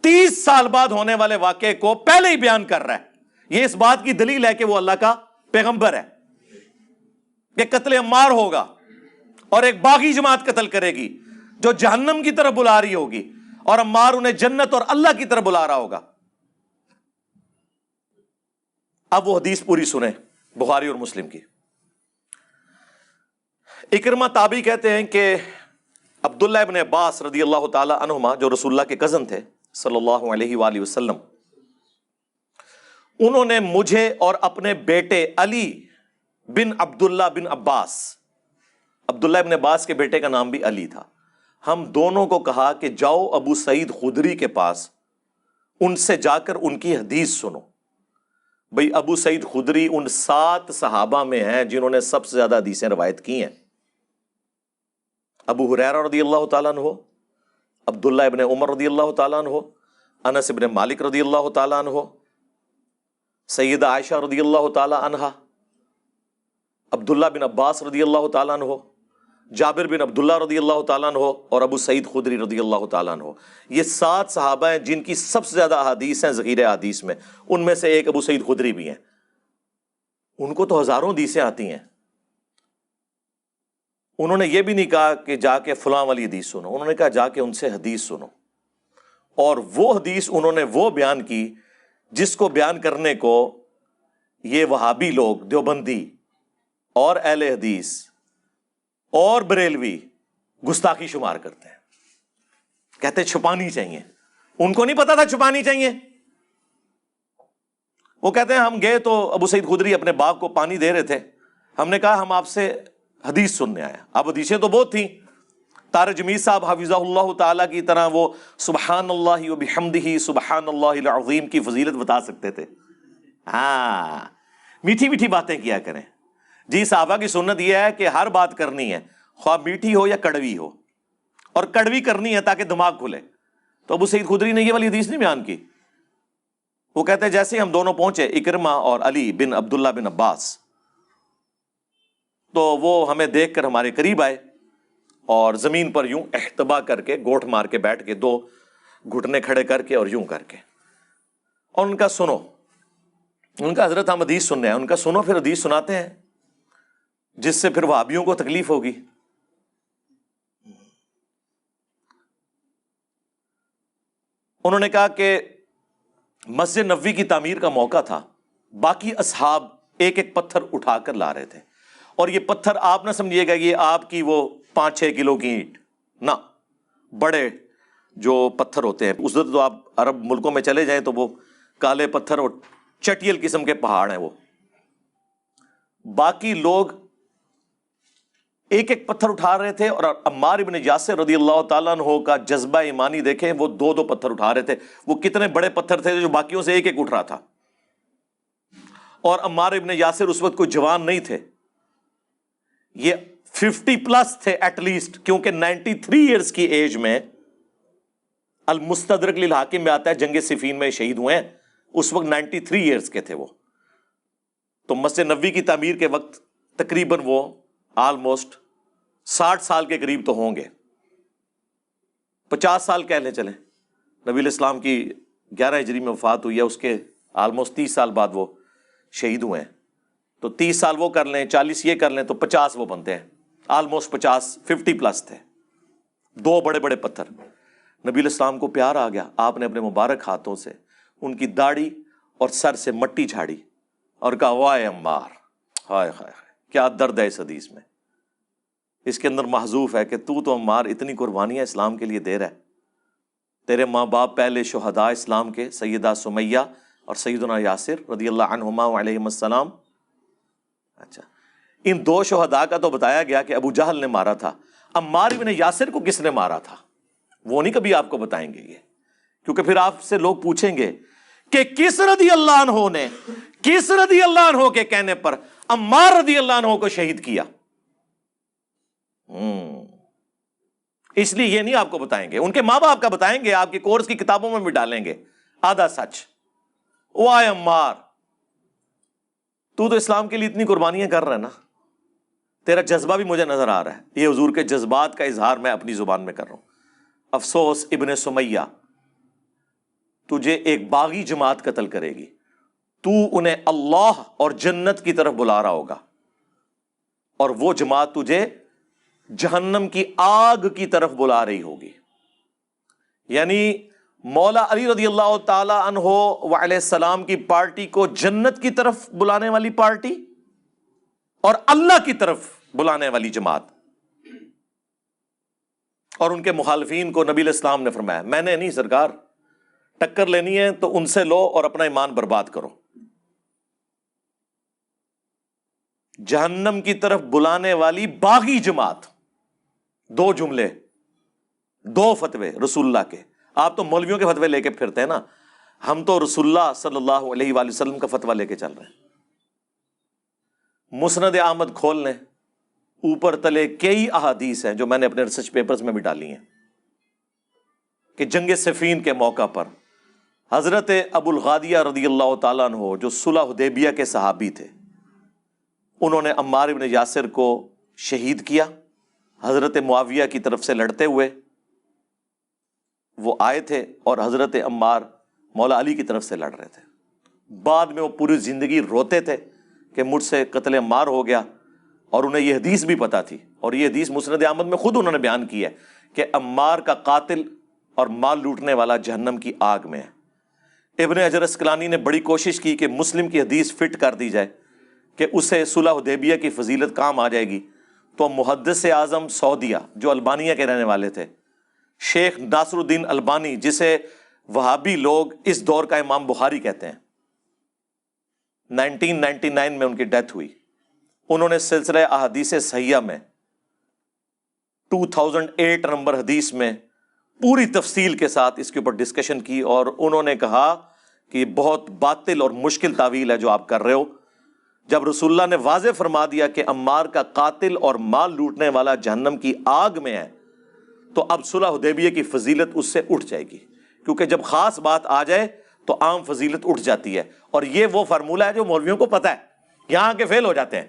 30 سال بعد ہونے والے واقعے کو پہلے ہی بیان کر رہا ہے۔ یہ اس بات کی دلیل ہے کہ وہ اللہ کا پیغمبر ہے کہ قتل عمار ہوگا اور ایک باغی جماعت قتل کرے گی جو جہنم کی طرف بلا رہی ہوگی، اور عمار انہیں جنت اور اللہ کی طرف بلا رہا ہوگا۔ اب وہ حدیث پوری سنیں بخاری اور مسلم کی۔ اکرمہ تابعی کہتے ہیں کہ عبداللہ ابن عباس رضی اللہ تعالی عنہما، جو رسول اللہ کے کزن تھے صلی اللہ علیہ وآلہ وسلم، انہوں نے مجھے اور اپنے بیٹے علی بن عبداللہ بن عباس، عبداللہ ابن عباس کے بیٹے کا نام بھی علی تھا، ہم دونوں کو کہا کہ جاؤ ابو سعید خدری کے پاس، ان سے جا کر ان کی حدیث سنو۔ بھئی ابو سعید خدری ان 7 صحابہ میں ہیں جنہوں نے سب سے زیادہ حدیثیں روایت کی ہیں۔ ابو ہریرہ رضی اللہ تعالیٰ عنہ، عبداللہ ابن عمر رضی اللہ تعالیٰ عنہ، انس ابن مالک رضی اللہ تعالیٰ عنہ، سیدہ عائشہ رضی اللہ تعالیٰ عنہا، عبداللہ بن عباس رضی اللہ تعالیٰ عنہ، جابر بن عبداللہ رضی اللہ تعالیٰ عنہ، اور ابو سعید خدری رضی اللہ تعالیٰ عنہ۔ یہ 7 صحابہ ہیں جن کی سب سے زیادہ احادیث ہیں ذخیرہ احادیث میں، ان میں سے ایک ابو سعید خدری بھی ہیں۔ ان کو تو ہزاروں حدیثیں آتی ہیں۔ انہوں نے یہ بھی نہیں کہا کہ جا کے فلاں والی حدیث سنو، انہوں نے کہا جا کے ان سے حدیث سنو، اور وہ حدیث انہوں نے وہ بیان کی جس کو بیان کرنے کو یہ وہابی لوگ، دیوبندی اور اہل حدیث اور بریلوی گستاخی شمار کرتے ہیں، کہتے ہیں چھپانی چاہیے۔ ان کو نہیں پتا تھا چھپانی چاہیے۔ وہ کہتے ہیں ہم گئے تو ابو سعید خدری اپنے باغ کو پانی دے رہے تھے، ہم نے کہا ہم آپ سے حدیث سننے آئے۔ اب حدیثیں تو بہت تھیں، طارق جمیل صاحب حفظہ اللہ تعالیٰ کی طرح وہ سبحان اللہ وبحمدہ سبحان اللہ العظیم کی فضیلت بتا سکتے تھے۔ ہاں، میٹھی میٹھی باتیں کیا کریں جی۔ صحابہ کی سنت یہ ہے کہ ہر بات کرنی ہے، خواہ میٹھی ہو یا کڑوی ہو، اور کڑوی کرنی ہے تاکہ دماغ کھلے۔ تو ابو سعید خدری نے یہ والی حدیث نہیں بیان کی۔ وہ کہتے ہیں جیسے ہم دونوں پہنچے، اکرمہ اور علی بن عبداللہ بن عباس، تو وہ ہمیں دیکھ کر ہمارے قریب آئے اور زمین پر یوں احتبا کر کے، گوٹھ مار کے بیٹھ کے، 2 گھٹنے کھڑے کر کے اور یوں کر کے، اور ان کا سنو، ان کا حضرت ہم حدیث سننے ہیں، ان کا سنو، پھر حدیث سناتے ہیں جس سے پھر وہابیوں کو تکلیف ہوگی۔ انہوں نے کہا کہ مسجد نبوی کی تعمیر کا موقع تھا، باقی اصحاب ایک ایک پتھر اٹھا کر لا رہے تھے، اور یہ پتھر آپ نہ سمجھیے گا یہ آپ کی وہ 5-6 کلو کی اینٹ، نہ، بڑے جو پتھر ہوتے ہیں، اس وقت تو آپ عرب ملکوں میں چلے جائیں تو وہ کالے پتھر اور چٹیل قسم کے پہاڑ ہیں وہ۔ باقی لوگ ایک ایک پتھر اٹھا رہے تھے، اور عمار ابن یاسر رضی اللہ تعالیٰ عنہ کا جذبہ ایمانی دیکھیں، وہ 2 پتھر اٹھا رہے تھے۔ وہ کتنے بڑے پتھر تھے جو باقیوں سے ایک ایک اٹھ رہا تھا، اور عمار ابن یاسر اس وقت کوئی جوان نہیں تھے، یہ 50+ تھے ایٹ لیسٹ، کیونکہ 93 ایئرز کی ایج میں المستدرک للحاکم میں آتا ہے جنگ صفین میں شہید ہوئے ہیں، اس وقت 93 ایئرز کے تھے وہ۔ تو مسجد نبوی کی تعمیر کے وقت تقریباً وہ آلموسٹ 60 سال کے قریب تو ہوں گے، 50 سال کہہ لیں چلیں۔ نبی علیہ السلام کی 11 ہجری میں وفات ہوئی ہے، اس کے آلموسٹ 30 سال بعد وہ شہید ہوئے ہیں، تو 30 سال وہ کر لیں، 40 یہ کر لیں، تو 50 وہ بنتے ہیں، آلموسٹ 50+ تھے، 2 بڑے بڑے پتھر۔ نبی علیہ السلام کو پیار آ گیا، آپ نے اپنے مبارک ہاتھوں سے ان کی داڑھی اور سر سے مٹی جھاڑی اور کہا وائے عمار، ہائے ہائے ہائے، کیا درد ہے اس حدیث میں، اس کے اندر محذوف ہے کہ تو عمار اتنی قربانیاں اسلام کے لیے دے رہا ہے، تیرے ماں باپ پہلے شہداء اسلام کے سیدہ سمیہ اور سیدنا یاسر رضی اللہ عنہما علیہم السلام۔ اچھا، ان 2 شہداء کا تو بتایا گیا کہ ابو جہل نے مارا تھا، عمار ابن یاسر کو کس نے مارا تھا وہ نہیں کبھی آپ کو بتائیں گے یہ، کیونکہ پھر آپ سے لوگ پوچھیں گے کہ کس رضی اللہ عنہ نے، کس رضی اللہ عنہ کے کہنے پر عمار رضی اللہ عنہ کو شہید کیا۔ اس لیے یہ نہیں آپ کو بتائیں گے، ان کے ماں باپ کا بتائیں گے، آپ کے کورس کی کتابوں میں بھی ڈالیں گے آدھا سچ۔ وائے عمار، تو اسلام کے لیے اتنی قربانیاں کر رہا ہے نا، تیرا جذبہ بھی مجھے نظر آ رہا ہے، یہ حضور کے جذبات کا اظہار میں اپنی زبان میں کر رہا ہوں۔ افسوس ابن سمیہ، تجھے ایک باغی جماعت قتل کرے گی، تو انہیں اللہ اور جنت کی طرف بلا رہا ہوگا، اور وہ جماعت تجھے جہنم کی آگ کی طرف بلا رہی ہوگی۔ یعنی مولا علی رضی اللہ تعالی عنہ وعلیہ السلام کی پارٹی کو جنت کی طرف بلانے والی پارٹی، اور اللہ کی طرف بلانے والی جماعت، اور ان کے مخالفین کو نبی علیہ السلام نے فرمایا میں نے نہیں سرکار، ٹکر لینی ہے تو ان سے لو اور اپنا ایمان برباد کرو۔ جہنم کی طرف بلانے والی باغی جماعت، دو جملے، دو فتوے رسول اللہ کے۔ آپ تو مولویوں کے فتوے لے کے پھرتے ہیں نا، ہم تو رسول اللہ صلی اللہ علیہ وآلہ وسلم کا فتویٰ لے کے چل رہے ہیں۔ مسند احمد کھول لیں، اوپر تلے کئی احادیث ہیں جو میں نے اپنے ریسرچ پیپرز میں بھی ڈالی ہیں کہ جنگ صفین کے موقع پر حضرت ابو الغادیہ رضی اللہ تعالیٰ عنہ جو صلح حدیبیہ کے صحابی تھے، انہوں نے عمار بن یاسر کو شہید کیا حضرت معاویہ کی طرف سے لڑتے ہوئے۔ وہ آئے تھے اور حضرت عمار مولا علی کی طرف سے لڑ رہے تھے۔ بعد میں وہ پوری زندگی روتے تھے کہ مجھ سے قتل عمار ہو گیا، اور انہیں یہ حدیث بھی پتا تھی، اور یہ حدیث مسند احمد میں خود انہوں نے بیان کی ہے کہ عمار کا قاتل اور مال لوٹنے والا جہنم کی آگ میں ہے۔ ابن حجر اسقلانی نے بڑی کوشش کی کہ مسلم کی حدیث فٹ کر دی جائے کہ اسے صلح حدیبیہ کی فضیلت کام آ جائے گی، تو محدث اعظم سعودیہ جو البانیہ کے رہنے والے تھے، شیخ ناصر الدین البانی، جسے وہابی لوگ اس دور کا امام بخاری کہتے ہیں، 1999 میں ان کی ڈیتھ ہوئی۔ انہوں نے سلسلہ احادیث صحیحہ میں 2008 نمبر حدیث میں پوری تفصیل کے ساتھ اس کے اوپر ڈسکشن کی، اور انہوں نے کہا کہ یہ بہت باطل اور مشکل تعویل ہے جو آپ کر رہے ہو۔ جب رسول اللہ نے واضح فرما دیا کہ عمار کا قاتل اور مال لوٹنے والا جہنم کی آگ میں ہے، تو اب صلح حدیبیہ کی فضیلت اس سے اٹھ جائے گی، کیونکہ جب خاص بات آ جائے تو عام فضیلت اٹھ جاتی ہے۔ اور یہ وہ فارمولہ ہے جو مولویوں کو پتہ ہے، یہاں کے فیل ہو جاتے ہیں۔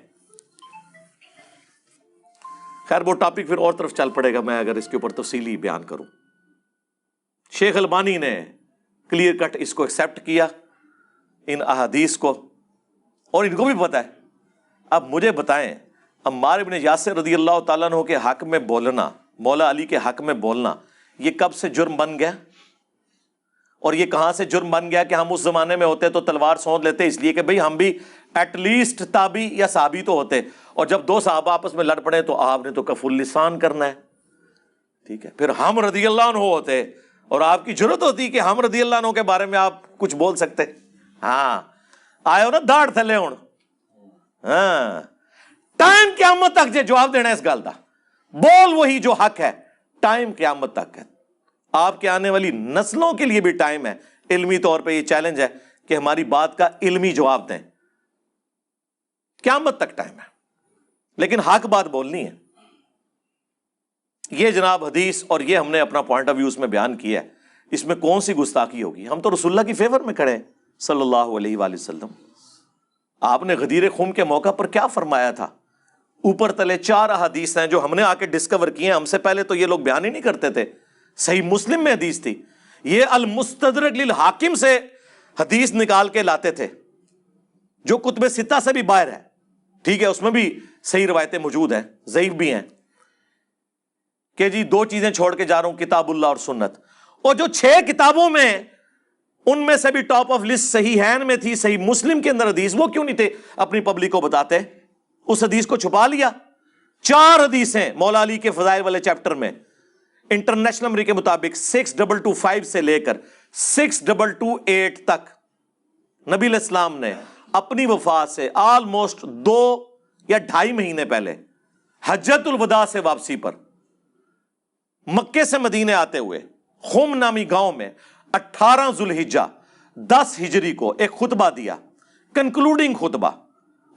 خیر وہ ٹاپک پھر اور طرف چل پڑے گا، میں اگر اس کے اوپر تفصیلی بیان کروں۔ شیخ البانی نے کلیئر کٹ اس کو ایکسیپٹ کیا، ان احادیث کو، اور ان کو بھی پتہ ہے۔ اب مجھے بتائیں، عمار بن یاسر رضی اللہ تعالیٰ عنہ کے حق میں بولنا، مولا علی کے حق میں بولنا، یہ کب سے جرم بن گیا؟ اور یہ کہاں سے جرم بن گیا کہ ہم اس زمانے میں ہوتے تو تلوار سونت لیتے، اس لیے کہ بھئی ہم بھی ایٹ لیسٹ تابی یا صحابی تو ہوتے، اور جب دو صحابہ آپس میں لڑ پڑے تو آپ نے تو کف اللسان کرنا ہے، ٹھیک ہے، پھر ہم رضی اللہ عنہ ہوتے اور آپ کی جرت ہوتی کہ ہم رضی اللہ عنہ کے بارے میں آپ کچھ بول سکتے۔ ہاں آئے ہو نا داڑھ تھلے ہوں، ہاں ٹائم قیامت تک جے جواب دینا اس گل دا، بول وہی جو حق ہے، ٹائم قیامت تک ہے۔ آپ کے آنے والی نسلوں کے لیے بھی ٹائم ہے، علمی طور پہ یہ چیلنج ہے کہ ہماری بات کا علمی جواب دیں، قیامت تک ٹائم ہے، لیکن حق بات بولنی ہے۔ یہ جناب حدیث، اور یہ ہم نے اپنا پوائنٹ آف ویو اس میں بیان کیا ہے، اس میں کون سی گستاخی ہوگی؟ ہم تو رسول اللہ کی فیور میں کھڑے ہیں صلی اللہ علیہ وآلہ وسلم۔ آپ نے غدیر خم کے موقع پر کیا فرمایا تھا؟ اوپر تلے 4 احادیث ہیں جو ہم نے آ کے ڈسکور کی ہیں، ہم سے پہلے تو یہ لوگ بیان ہی نہیں کرتے تھے۔ صحیح مسلم میں حدیث تھی، یہ المستدرک للحاکم سے حدیث نکال کے لاتے تھے جو کتب ستہ سے بھی باہر ہے، ٹھیک ہے، اس میں بھی صحیح روایتیں موجود ہیں، ضعیف بھی ہیں، کہ جی 2 چیزیں چھوڑ کے جا رہا ہوں، کتاب اللہ اور سنت، اور جو 6 کتابوں میں ان میں سے بھی ٹاپ آف لسٹ صحیحین میں تھی، صحیح مسلم کے اندر حدیث، وہ کیوں نہیں تھے اپنی پبلک کو بتاتے؟ اس حدیث کو چھپا لیا۔ 4 حدیثیں مولا علی کے فضائل والے چیپٹر میں، انٹرنیشنل نمبر کے مطابق 6225 سے لے کر 6228 تک نبی علیہ السلام نے اپنی وفات سے آلموسٹ 2 یا 2.5 مہینے پہلے حجۃ الوداع سے واپسی پر مکے سے مدینے آتے ہوئے خم نامی گاؤں میں 18 ذوالحجہ 10 ہجری کو ایک خطبہ دیا، کنکلوڈنگ خطبہ،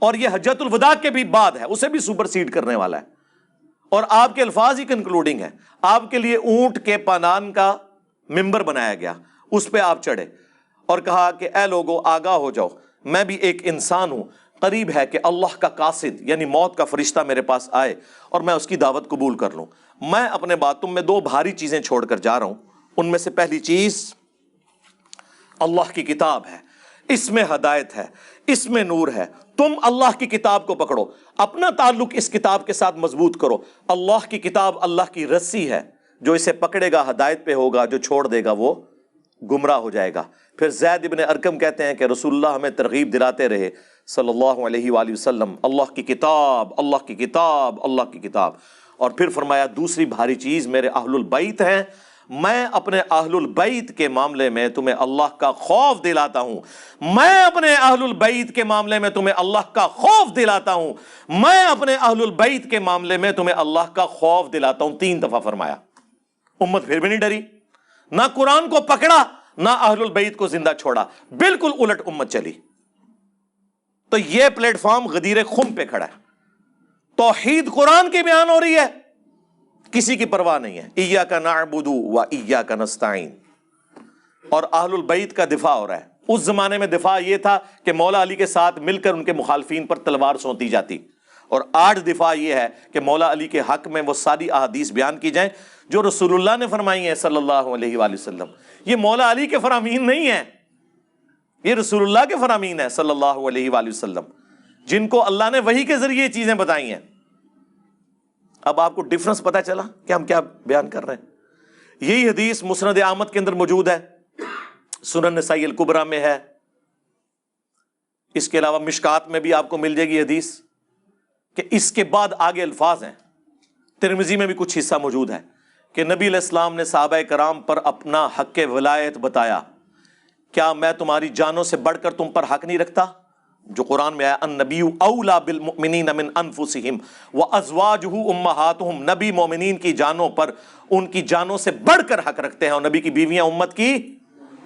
اور یہ حجۃ الوداع کے بھی بعد ہے، اسے بھی سپر سیڈ کرنے والا ہے، اور آپ کے الفاظ ہی کنکلوڈنگ ہے۔ آپ کے لیے اونٹ کے پانان کا ممبر بنایا گیا، اس پہ آپ چڑھے اور کہا کہ اے لوگو آگاہ ہو جاؤ، میں بھی ایک انسان ہوں، قریب ہے کہ اللہ کا قاصد یعنی موت کا فرشتہ میرے پاس آئے اور میں اس کی دعوت قبول کر لوں. میں اپنے بعد تم میں دو بھاری چیزیں چھوڑ کر جا رہا ہوں. ان میں سے پہلی چیز اللہ کی کتاب ہے. اس میں ہدایت ہے, اس میں نور ہے. تم اللہ کی کتاب کو پکڑو, اپنا تعلق اس کتاب کے ساتھ مضبوط کرو. اللہ کی کتاب اللہ کی رسی ہے, جو اسے پکڑے گا ہدایت پہ ہوگا, جو چھوڑ دے گا وہ گمراہ ہو جائے گا. پھر زید ابن ارقم کہتے ہیں کہ رسول اللہ ہمیں ترغیب دلاتے رہے صلی اللہ علیہ وآلہ وسلم, اللہ کی کتاب, اللہ کی کتاب, اللہ کی کتاب. اور پھر فرمایا دوسری بھاری چیز میرے اہل البیت ہیں, میں اپنے اہل البیت کے معاملے میں تمہیں اللہ کا خوف دلاتا ہوں. میں اپنے اہل البیت کے معاملے میں تمہیں اللہ کا خوف دلاتا ہوں. میں اپنے اہل البیت کے معاملے میں تمہیں اللہ کا خوف دلاتا ہوں. 3 دفعہ فرمایا. امت پھر بھی نہیں ڈری, نہ قرآن کو پکڑا نہ اہل البیت کو زندہ چھوڑا, بالکل الٹ امت چلی. تو یہ پلیٹ فارم غدیر خم پہ کھڑا ہے. توحید قرآن کی بیان ہو رہی ہے, کسی کی پرواہ نہیں ہے. ایاک نعبد و ایاک نستعین. اور اہل البیت کا دفاع ہو رہا ہے. اس زمانے میں دفاع یہ تھا کہ مولا علی کے ساتھ مل کر ان کے مخالفین پر تلوار سونتی جاتی, اور آج دفاع یہ ہے کہ مولا علی کے حق میں وہ ساری احادیث بیان کی جائیں جو رسول اللہ نے فرمائی ہیں صلی اللہ علیہ وآلہ وسلم. یہ مولا علی کے فرامین نہیں ہیں, یہ رسول اللہ کے فرامین ہیں صلی اللہ علیہ وآلہ وسلم, جن کو اللہ نے وحی کے ذریعے چیزیں بتائی ہیں. اب آپ کو ڈفرنس پتا چلا کہ ہم کیا بیان کر رہے ہیں. یہی حدیث مسند احمد کے اندر موجود ہے, سنن نسائی الکبریٰ میں ہے, اس کے علاوہ مشکات میں بھی آپ کو مل جائے گی حدیث, کہ اس کے بعد آگے الفاظ ہیں. ترمذی میں بھی کچھ حصہ موجود ہے کہ نبی علیہ السلام نے صحابہ کرام پر اپنا حق ولایت بتایا. کیا میں تمہاری جانوں سے بڑھ کر تم پر حق نہیں رکھتا؟ جو قرآن میں آیا النبی اولا بالمؤمنین من انفسہم وازواجہ امہاتہم, نبی مومنین کی جانوں پر ان کی جانوں سے بڑھ کر حق رکھتے ہیں, اور نبی کی بیویاں امت کی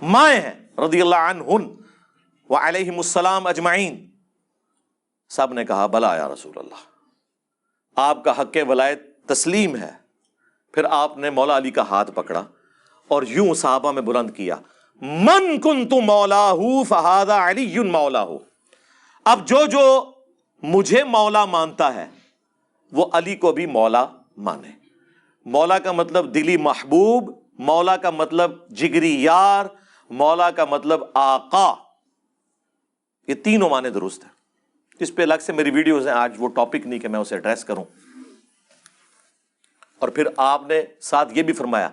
مائیں ہیں رضی اللہ عنہن وعلیہم السلام اجمعین. سب نے کہا بلا یا رسول اللہ, آپ کا حق ولایت تسلیم ہے. پھر آپ نے مولا علی کا ہاتھ پکڑا اور یوں صحابہ میں بلند کیا, من کنت مولاہ فہذا علی مولاہ. اب جو جو مجھے مولا مانتا ہے وہ علی کو بھی مولا مانے. مولا کا مطلب دلی محبوب, مولا کا مطلب جگری یار, مولا کا مطلب آقا. یہ تینوں معنی درست ہیں. اس پہ الگ سے میری ویڈیوز ہیں, آج وہ ٹاپک نہیں کہ میں اسے ایڈریس کروں. اور پھر آپ نے ساتھ یہ بھی فرمایا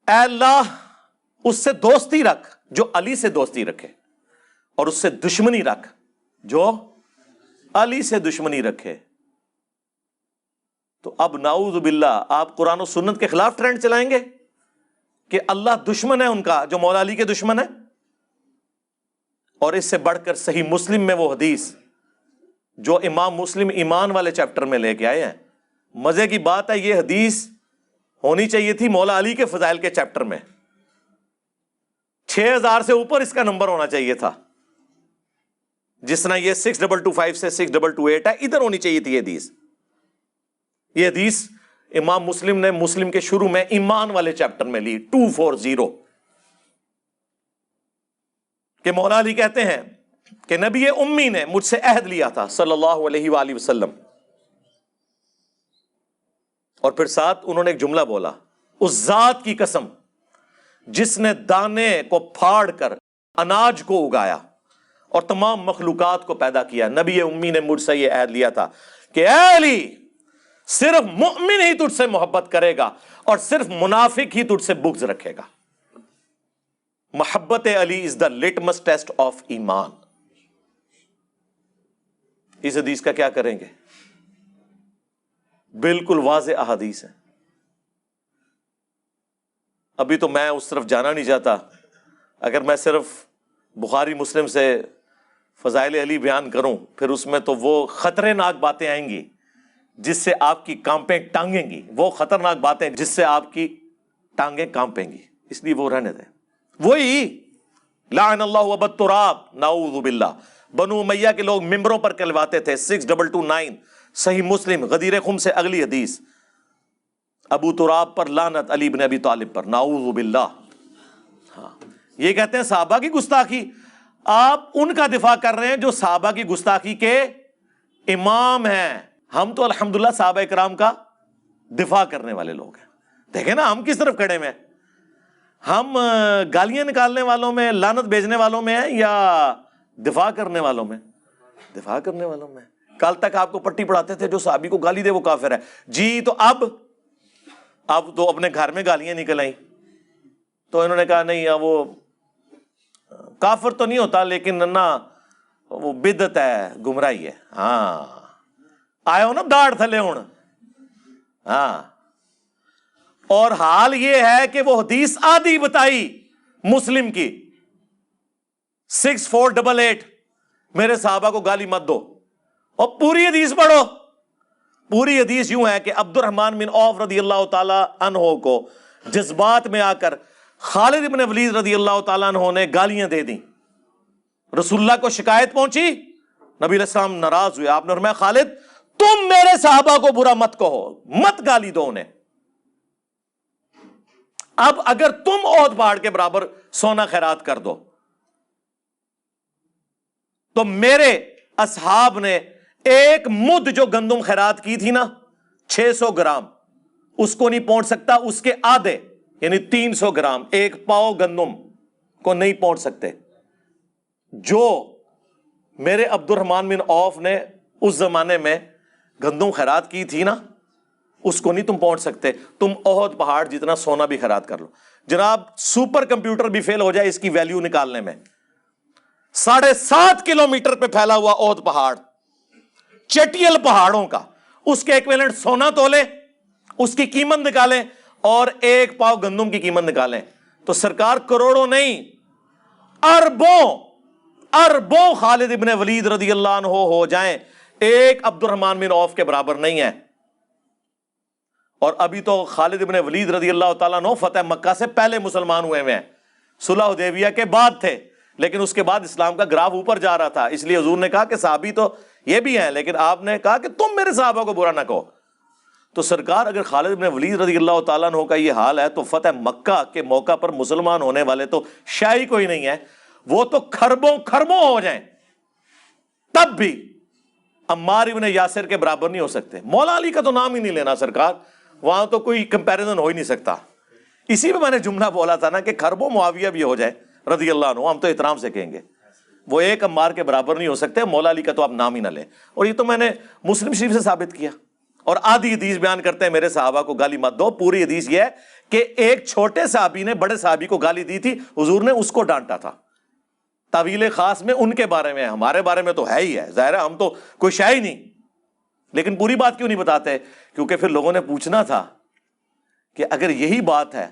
اے اللہ اس سے دوستی رکھ جو علی سے دوستی رکھے, اور اس سے دشمنی رکھ جو علی سے دشمنی رکھے. تو اب نعوذ باللہ آپ قرآن و سنت کے خلاف ٹرینڈ چلائیں گے کہ اللہ دشمن ہے ان کا جو مولا علی کے دشمن ہے. اور اس سے بڑھ کر صحیح مسلم میں وہ حدیث جو امام مسلم ایمان والے چیپٹر میں لے کے آئے ہیں, مزے کی بات ہے یہ حدیث ہونی چاہیے تھی مولا علی کے فضائل کے چیپٹر میں, 6000 سے اوپر اس کا نمبر ہونا چاہیے تھا. جس طرح یہ 6225 سے 6228 ہے, ادھر ہونی چاہیے تھی یہ حدیث. یہ حدیث امام مسلم نے مسلم کے شروع میں ایمان والے چیپٹر میں لی 240, کہ مولا علی کہتے ہیں کہ نبی امی نے مجھ سے عہد لیا تھا صلی اللہ علیہ وآلہ وسلم. اور پھر ساتھ انہوں نے ایک جملہ بولا, اس ذات کی قسم جس نے دانے کو پھاڑ کر اناج کو اگایا اور تمام مخلوقات کو پیدا کیا, نبی امی نے مجھ سے یہ عہد لیا تھا کہ اے علی صرف مؤمن ہی تجھ سے محبت کرے گا اور صرف منافق ہی تجھ سے بغض رکھے گا. محبت علی از دا لٹمس ٹیسٹ آف ایمان. اس حدیث کا کیا کریں گے؟ بالکل واضح احادیث ہے. ابھی تو میں اس طرف جانا نہیں چاہتا. اگر میں صرف بخاری مسلم سے فضائل علی بیان کروں پھر اس میں تو وہ خطرناک باتیں آئیں گی جس سے آپ کی کانپیں ٹانگیں گی, وہ خطرناک باتیں جس سے آپ کی ٹانگیں کانپیں گی, اس لیے وہ رہنے دیں. وہی لعن اللہ ابا التراب, نعوذ باللہ. بنو امیہ کے لوگ ممبروں پر کہلواتے تھے, 6229 صحیح مسلم غدیر خم سے اگلی حدیث, ابو تراب پر لعنت, علی بن ابی طالب پر, نعوذ باللہ. ہاں یہ کہتے ہیں صحابہ کی گستاخی. آپ ان کا دفاع کر رہے ہیں جو صحابہ کی گستاخی کے امام ہیں. ہم تو الحمدللہ صحابہ کرام کا دفاع کرنے والے لوگ ہیں. دیکھیں نا ہم کس طرف کھڑے میں ہیں. ہم گالیاں نکالنے والوں میں, لعنت بھیجنے والوں میں ہیں, یا دفاع کرنے والوں میں؟ دفاع کرنے والوں میں. کل تک آپ کو پٹی پڑھاتے تھے جو صحابی کو گالی دے وہ کافر ہے جی, تو اب تو اپنے گھر میں گالیاں نکل آئیں, تو انہوں نے کہا نہیں وہ کافر تو نہیں ہوتا لیکن نا وہ بدعت ہے, گمراہی ہے. ہاں آئے ہو نا داڑھ تھلے ہوں. ہاں, اور حال یہ ہے کہ وہ حدیث آدھی بتائی مسلم کی 6488, میرے صحابہ کو گالی مت دو, اور پوری حدیث پڑھو. پوری حدیث یوں ہے کہ عبد الرحمن بن عوف رضی اللہ تعالی عنہ کو جذبات میں آ کر خالد بن ولید رضی اللہ تعالیٰ عنہ نے گالیاں دے دیں. رسول اللہ کو شکایت پہنچی, نبی علیہ السلام ناراض ہوئے. آپ نے فرمایا خالد تم میرے صحابہ کو برا مت کہو, مت گالی دو انہیں. اب اگر تم احد پہاڑ کے برابر سونا خیرات کر دو تو میرے اصحاب نے ایک مد جو گندم خیرات کی تھی نا 600 گرام, اس کو نہیں پہنچ سکتا. اس کے آدھے یعنی 300 گرام, ایک پاؤ گندم کو نہیں پہنچ سکتے. جو میرے عبد الرحمن بن عوف نے اس زمانے میں گندم خیرات کی تھی نا, اس کو نہیں تم پہنچ سکتے. تم احد پہاڑ جتنا سونا بھی خیرات کر لو. جناب سپر کمپیوٹر بھی فیل ہو جائے اس کی ویلیو نکالنے میں. 7.5 کلومیٹر پہ پھیلا ہوا احد پہاڑ, چٹیل پہاڑوں کا, اس کے ایکویلنٹ سونا تولے, اس کی قیمت نکالیں, اور ایک پاؤ گندم کی قیمت نکالیں, تو سرکار کروڑوں نہیں اربوں خالد ابن ولید رضی اللہ عنہ ہو جائیں, ایک عبد الرحمن بن عوف کے برابر نہیں ہے. اور ابھی تو خالد ابن ولید رضی اللہ تعالیٰ عنہ فتح مکہ سے پہلے مسلمان ہوئے ہیں, صلح حدیبیہ کے بعد تھے, لیکن اس کے بعد اسلام کا گراف اوپر جا رہا تھا. اس لیے حضور نے کہا کہ صحابی تو یہ بھی ہیں, لیکن آپ نے کہا کہ تم میرے صحابہ کو برا نہ کہو. تو سرکار اگر خالد بن ولید رضی اللہ تعالیٰ عنہ کا یہ حال ہے تو فتح مکہ کے موقع پر مسلمان ہونے والے تو شاہی کوئی نہیں ہے, وہ تو کھربوں ہو جائیں تب بھی عمار ابن یاسر کے برابر نہیں ہو سکتے. مولا علی کا تو نام ہی نہیں لینا سرکار, وہاں تو کوئی کمپیریزن ہو ہی نہیں سکتا. اسی میں نے جملہ بولا تھا نا کہ کھربوں معاویہ بھی ہو جائے رضی اللہ عنہ, ہم تو احترام سے کہیں گے, وہ ایک عمار کے برابر نہیں ہو سکتے. مولا علی کا تو آپ نام ہی نہ لیں. اور یہ تو میں نے مسلم شریف سے ثابت کیا. اور آدھی حدیث بیان کرتے ہیں میرے صحابہ کو گالی مت دو. پوری حدیث یہ ہے کہ ایک چھوٹے صحابی نے بڑے صحابی کو گالی دی تھی, حضور نے اس کو ڈانٹا تھا. تعویل خاص میں ان کے بارے میں, ہمارے بارے میں تو ہے ہی ہے, ظاہر ہے ہم تو کوئی شے ہی نہیں. لیکن پوری بات کیوں نہیں بتاتے؟ کیونکہ پھر لوگوں نے پوچھنا تھا کہ اگر یہی بات ہے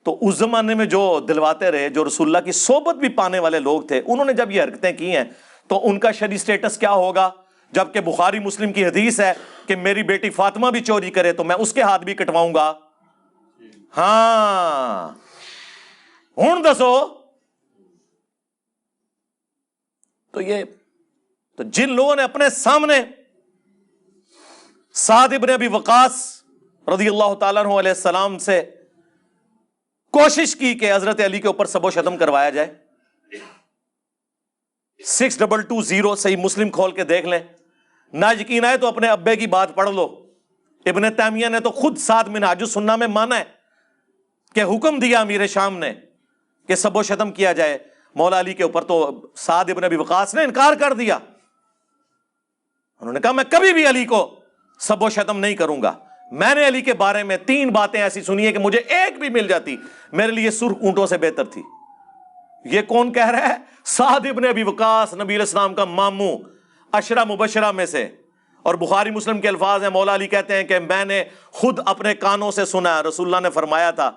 تو اس زمانے میں جو دلواتے رہے, جو رسول اللہ کی صحبت بھی پانے والے لوگ تھے, انہوں نے جب یہ حرکتیں کی ہیں تو ان کا شرعی سٹیٹس کیا ہوگا؟ جبکہ بخاری مسلم کی حدیث ہے کہ میری بیٹی فاطمہ بھی چوری کرے تو میں اس کے ہاتھ بھی کٹواؤں گا. ہاں ہوں دسو. تو جن لوگوں نے اپنے سامنے سعد ابن ابی وقاص رضی اللہ تعالیٰ عنہ علیہ السلام سے کوشش کی کہ حضرت علی کے اوپر سب و شتم کروایا جائے, 6220 صحیح مسلم کھول کے دیکھ لیں. نہ یقین آئے تو اپنے ابے کی بات پڑھ لو. ابن تیمیہ نے تو خود ساتھ منہاج السنہ میں مانا ہے کہ حکم دیا امیر شام نے کہ سب و شتم کیا جائے مولا علی کے اوپر, تو سعد ابن ابی وقاص نے انکار کر دیا. انہوں نے کہا میں کبھی بھی علی کو سب و شتم نہیں کروں گا. میں نے علی کے بارے میں 3 باتیں ایسی سنی ہے کہ مجھے ایک بھی مل جاتی میرے لیے سرخ اونٹوں سے بہتر تھی. یہ کون کہہ رہا ہے؟ سعد ابن ابی وقاص, نبی علیہ السلام کا ماموں, عشرہ مبشرہ میں سے. اور بخاری مسلم کے الفاظ ہیں, مولا علی کہتے ہیں کہ میں نے خود اپنے کانوں سے سنا ہے, رسول اللہ نے فرمایا تھا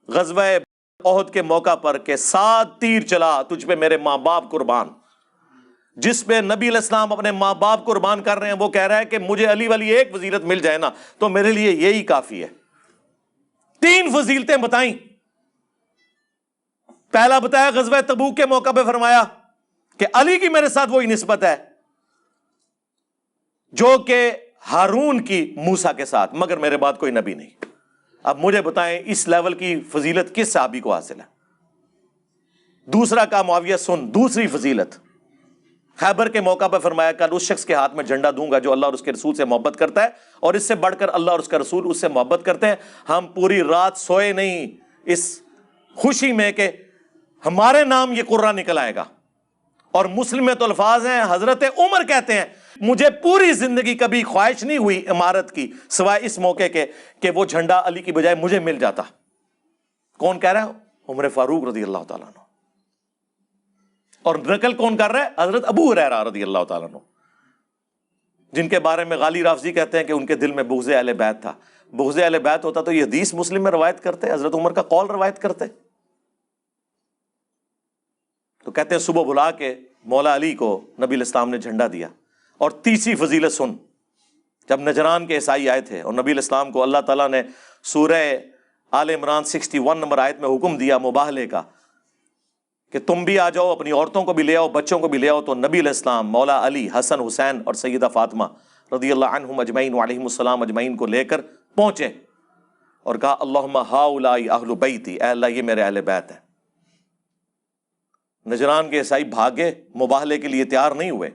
غزوہ احد کے موقع پر کہ 7 تیر چلا تجھ پہ میرے ماں باپ قربان. جس پہ نبی علیہ السلام اپنے ماں باپ قربان کر رہے ہیں وہ کہہ رہا ہے کہ مجھے علی والی ایک فضیلت مل جائے نا تو میرے لیے یہی کافی ہے. 3 فضیلتیں بتائیں. پہلا بتایا غزوہ تبوک کے موقع پہ فرمایا کہ علی کی میرے ساتھ وہی نسبت ہے جو کہ ہارون کی موسیٰ کے ساتھ, مگر میرے بعد کوئی نبی نہیں. اب مجھے بتائیں اس لیول کی فضیلت کس صحابی کو حاصل ہے؟ دوسرا کہا معاویہ سن دوسری فضیلت، خیبر کے موقع پر فرمایا کل اس شخص کے ہاتھ میں جھنڈا دوں گا جو اللہ اور اس کے رسول سے محبت کرتا ہے، اور اس سے بڑھ کر اللہ اور اس کا رسول اس سے محبت کرتے ہیں۔ ہم پوری رات سوئے نہیں اس خوشی میں کہ ہمارے نام یہ قرہ نکل آئے گا۔ اور مسلم میں تو الفاظ ہیں، حضرت عمر کہتے ہیں مجھے پوری زندگی کبھی خواہش نہیں ہوئی امارت کی سوائے اس موقع کے کہ وہ جھنڈا علی کی بجائے مجھے مل جاتا۔ کون کہہ رہا ہے؟ عمر فاروق رضی اللہ تعالیٰ عنہ۔ اور نقل کون کر رہا ہے؟ حضرت ابو ہریرہ رضی اللہ تعالیٰ عنہ، جن کے بارے میں غالی رافضی کہتے ہیں کہ ان کے دل میں بغض اہل بیت تھا۔ بغض اہل بیت ہوتا تو یہ حدیث مسلم میں روایت کرتے، حضرت عمر کا قول روایت کرتے۔ تو کہتے ہیں صبح بلا کے مولا علی کو نبی الاسلام نے جھنڈا دیا۔ اور تیسری فضیلت سن، جب نجران کے عیسائی آئے تھے اور نبی الاسلام کو اللہ تعالیٰ نے سورہ آل عمران 61 نمبر آیت میں حکم دیا مباہلے کا کہ تم بھی آ جاؤ، اپنی عورتوں کو بھی لے آؤ، بچوں کو بھی لے آؤ، تو نبی علیہ السلام مولا علی، حسن، حسین اور سیدہ فاطمہ رضی اللہ عنہم اجمعین وعلیہم السلام اجمعین کو لے کر پہنچے اور کہا اللہم ہؤلاء اہل بیتی، اے اللہ یہ میرے اہل بیت ہیں۔ نجران کے عیسائی بھاگے، مباہلے کے لیے تیار نہیں ہوئے۔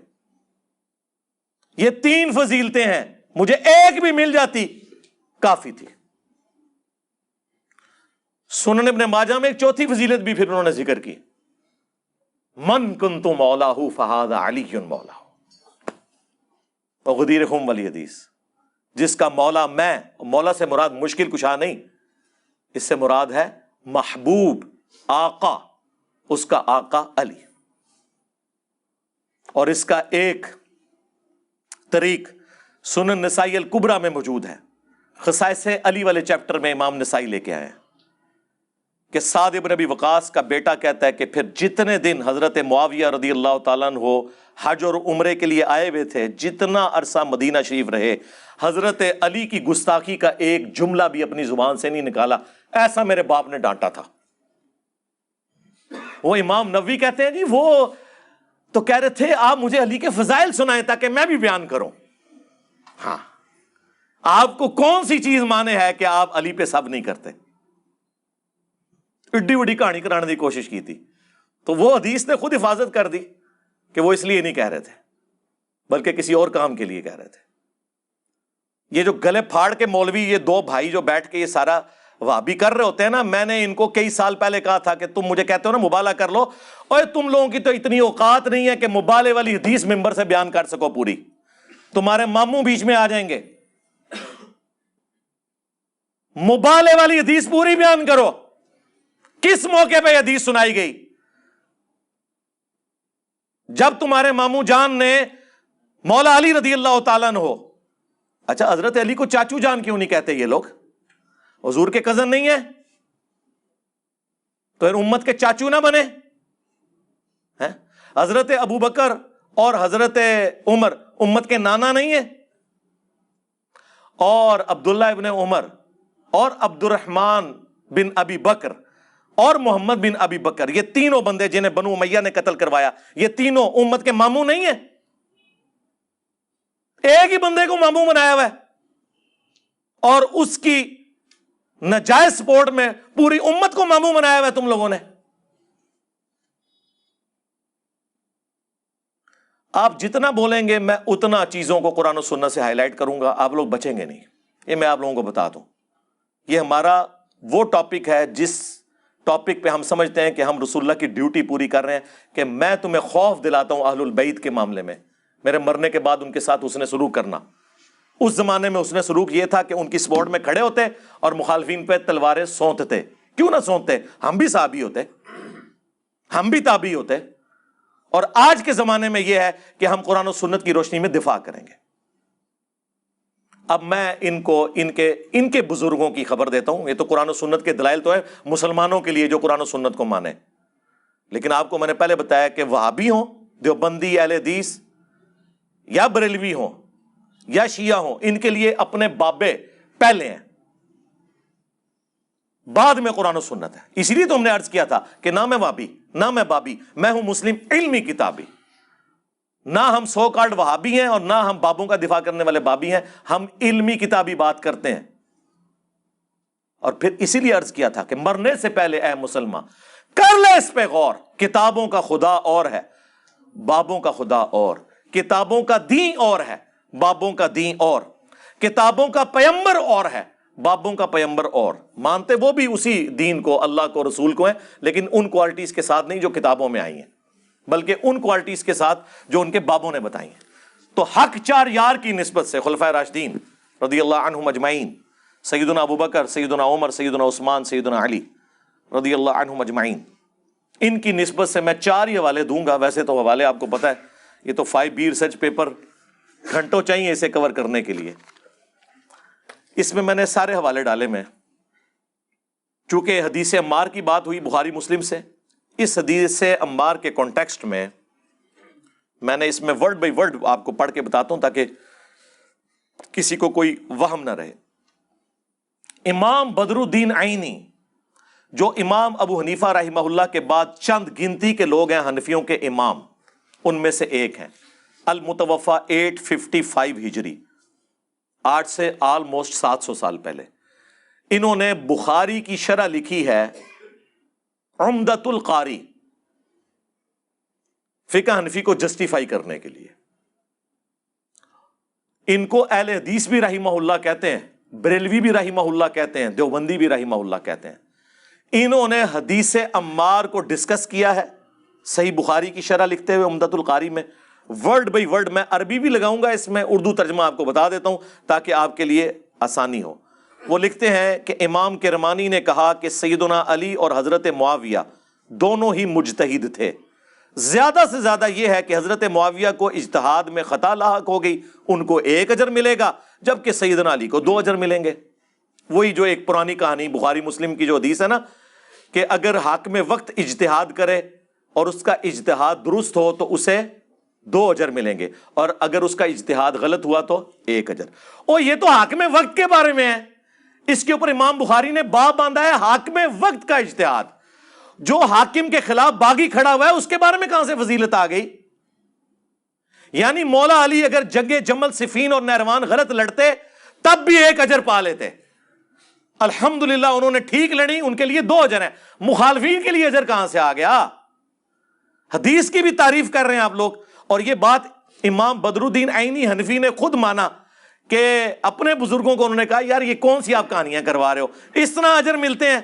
یہ تین فضیلتیں ہیں، مجھے ایک بھی مل جاتی کافی تھی۔ سنن ابن ماجہ میں ایک چوتھی فضیلت بھی پھر انہوں نے ذکر کی، من کنت مولاہ فہذا علی مولاہ، وغدیرہم ولی حدیث، جس کا مولا میں، مولا سے مراد مشکل کشا نہیں، اس سے مراد ہے محبوب، آقا، اس کا آقا علی۔ اور اس کا ایک طریق سنن نسائی الکبریٰ میں موجود ہے، خصائص علی والے چیپٹر میں امام نسائی لے کے آئے ہیں کہ سعد ابن ابی وقاص کا بیٹا کہتا ہے کہ پھر جتنے دن حضرت معاویہ رضی اللہ تعالیٰ عنہ حج اور عمرے کے لیے آئے ہوئے تھے، جتنا عرصہ مدینہ شریف رہے، حضرت علی کی گستاخی کا ایک جملہ بھی اپنی زبان سے نہیں نکالا، ایسا میرے باپ نے ڈانٹا تھا۔ وہ امام نووی کہتے ہیں جی وہ تو کہہ رہے تھے آپ مجھے علی کے فضائل سنائیں تاکہ میں بھی بیان کروں۔ ہاں، آپ کو کون سی چیز مانے ہے کہ آپ علی پہ سب نہیں کرتے؟ اڈی وڈی کہانی کرانے کی کوشش کی تھی، تو وہ حدیث نے خود حفاظت کر دی کہ وہ اس لیے نہیں کہہ رہے تھے بلکہ کسی اور کام کے لیے کہہ رہے تھے۔ یہ جو گلے پھاڑ کے مولوی، یہ دو بھائی جو بیٹھ کے یہ سارا وہابی کر رہے ہوتے ہیں نا، میں نے ان کو کئی سال پہلے کہا تھا کہ تم مجھے کہتے ہو نا مبالغہ کر لو، اور تم لوگوں کی تو اتنی اوقات نہیں ہے کہ مبالغے والی حدیث ممبر سے بیان کر سکو پوری، تمہارے ماموں بیچ میں آ جائیں گے، مبالغے والی حدیث پوری بیان کرو۔ کس موقع پہ حدیث سنائی گئی؟ جب تمہارے ماموں جان نے مولا علی رضی اللہ تعالیٰ عنہ، اچھا حضرت علی کو چاچو جان کیوں نہیں کہتے یہ لوگ؟ حضور کے کزن نہیں ہیں تو پھر امت کے چاچو نہ بنے؟ حضرت ابو بکر اور حضرت عمر امت کے نانا نہیں ہیں؟ اور عبداللہ ابن عمر اور عبد الرحمن بن ابی بکر اور محمد بن ابی بکر، یہ تینوں بندے جنہیں بنو امیہ نے قتل کروایا، یہ تینوں امت کے ماموں نہیں ہیں؟ ایک ہی بندے کو ماموں بنایا ہوا ہے اور اس کی ناجائز سپورٹ میں پوری امت کو ماموں بنایا ہوا ہے تم لوگوں نے۔ آپ جتنا بولیں گے میں اتنا چیزوں کو قرآن و سنت سے ہائی لائٹ کروں گا، آپ لوگ بچیں گے نہیں، یہ میں آپ لوگوں کو بتا دوں۔ یہ ہمارا وہ ٹاپک ہے جس ٹاپک پہ ہم سمجھتے ہیں کہ ہم رسول اللہ کی ڈیوٹی پوری کر رہے ہیں کہ میں تمہیں خوف دلاتا ہوں اہل البیت کے معاملے میں، میرے مرنے کے بعد ان کے ساتھ حسن سلوک کرنا۔ اس زمانے میں حسن سلوک یہ تھا کہ ان کی سپورٹ میں کھڑے ہوتے اور مخالفین پہ تلواریں سونتتے۔ کیوں نہ سونتتے؟ ہم بھی صحابی ہوتے، ہم بھی تابعی ہوتے۔ اور آج کے زمانے میں یہ ہے کہ ہم قرآن و سنت کی روشنی میں دفاع کریں گے۔ اب میں ان کو ان کے بزرگوں کی خبر دیتا ہوں۔ یہ تو قرآن و سنت کے دلائل تو ہے مسلمانوں کے لیے جو قرآن و سنت کو مانے، لیکن آپ کو میں نے پہلے بتایا کہ وہابی ہوں، دیوبندی، اہل حدیث، یا بریلوی ہوں یا شیعہ ہوں، ان کے لیے اپنے بابے پہلے ہیں، بعد میں قرآن و سنت ہے۔ اسی لیے تو ہم نے عرض کیا تھا کہ نہ میں وہابی نہ میں بابی، میں ہوں مسلم علمی کتابی۔ نہ ہم سو کالڈ وہابی ہیں اور نہ ہم بابوں کا دفاع کرنے والے بابی ہیں، ہم علمی کتابی بات کرتے ہیں۔ اور پھر اسی لیے عرض کیا تھا کہ مرنے سے پہلے اے مسلمان کر لے اس پہ غور. کتابوں کا خدا اور ہے، بابوں کا خدا اور. کتابوں کا دین اور ہے، بابوں کا دین اور. کتابوں کا پیمبر اور ہے، بابوں کا پیمبر اور. مانتے وہ بھی اسی دین کو، اللہ کو، رسول کو ہیں، لیکن ان کوالٹیز کے ساتھ نہیں جو کتابوں میں آئی ہیں، بلکہ ان کوالٹیز کے ساتھ جو ان کے بابوں نے بتائی ہیں. تو حق چار یار کی نسبت سے خلفائے راشدین رضی اللہ عنہم اجمعین، سیدنا ابو بکر، سیدنا عمر، سیدنا عثمان، سیدنا علی رضی اللہ عنہم اجمعین، ان کی نسبت سے میں 4 ہی حوالے دوں گا. ویسے تو حوالے آپ کو پتہ ہے، یہ تو 5B ریسرچ پیپر گھنٹوں چاہیے اسے کور کرنے کے لیے. اس میں نے سارے حوالے ڈالے. میں چونکہ حدیث عمار کی بات ہوئی بخاری مسلم سے، اس حدیث عمار کے کانٹیکسٹ میں نے اس میں ورڈ بائی ورڈ آپ کو پڑھ کے بتاتا ہوں تاکہ کسی کو کوئی وہم نہ رہے. امام بدر الدین عینی، جو امام ابو حنیفہ رحمہ اللہ کے بعد چند گنتی کے لوگ ہیں حنفیوں کے امام، ان میں سے ایک ہیں، المتوفا 855 ہجری، 8 سے آلموسٹ 700 سال پہلے. انہوں نے بخاری کی شرح لکھی ہے عمدۃ القاری، فقہ حنفی کو جسٹیفائی کرنے کے لیے. ان کو اہل حدیث بھی رحمہ اللہ کہتے ہیں، بریلوی بھی رحمہ اللہ کہتے ہیں، دیوبندی بھی رحمہ اللہ کہتے ہیں. انہوں نے حدیث عمار کو ڈسکس کیا ہے صحیح بخاری کی شرح لکھتے ہوئے عمدۃ القاری میں، ورڈ بائی ورڈ. میں عربی بھی لگاؤں گا اس میں، اردو ترجمہ آپ کو بتا دیتا ہوں تاکہ آپ کے لیے آسانی ہو. وہ لکھتے ہیں کہ امام کرمانی نے کہا کہ سیدنا علی اور حضرت معاویہ دونوں ہی مجتہد تھے. زیادہ سے زیادہ یہ ہے کہ حضرت معاویہ کو اجتہاد میں خطا لاحق ہو گئی، ان کو 1 اجر ملے گا، جبکہ سیدنا علی کو 2 اجر ملیں گے. وہی جو ایک پرانی کہانی بخاری مسلم کی جو حدیث ہے نا، کہ اگر حاکم وقت اجتہاد کرے اور اس کا اجتہاد درست ہو تو اسے 2 اجر ملیں گے، اور اگر اس کا اجتہاد غلط ہوا تو 1 اجر. یہ تو حاکم وقت کے بارے میں ہے. اس کے اوپر امام بخاری نے باب باندھا ہے حاکم وقت کا اجتہاد. جو حاکم کے خلاف باغی کھڑا ہوا ہے اس کے بارے میں کہاں سے فضیلت آ گئی؟ یعنی مولا علی اگر جنگ جمل، صفین اور نہروان غلط لڑتے تب بھی 1 اجر پا لیتے. الحمدللہ انہوں نے ٹھیک لڑی، ان کے لیے 2 اجر ہیں. مخالفین کے لیے اجر کہاں سے آ گیا؟ حدیث کی بھی تعریف کر رہے ہیں آپ لوگ. اور یہ بات امام بدر الدین عینی حنفی نے خود مانا کہ اپنے بزرگوں کو انہوں نے کہا یار یہ کون سی آپ کہانیاں کروا رہے ہو، اس طرح اجر ملتے ہیں.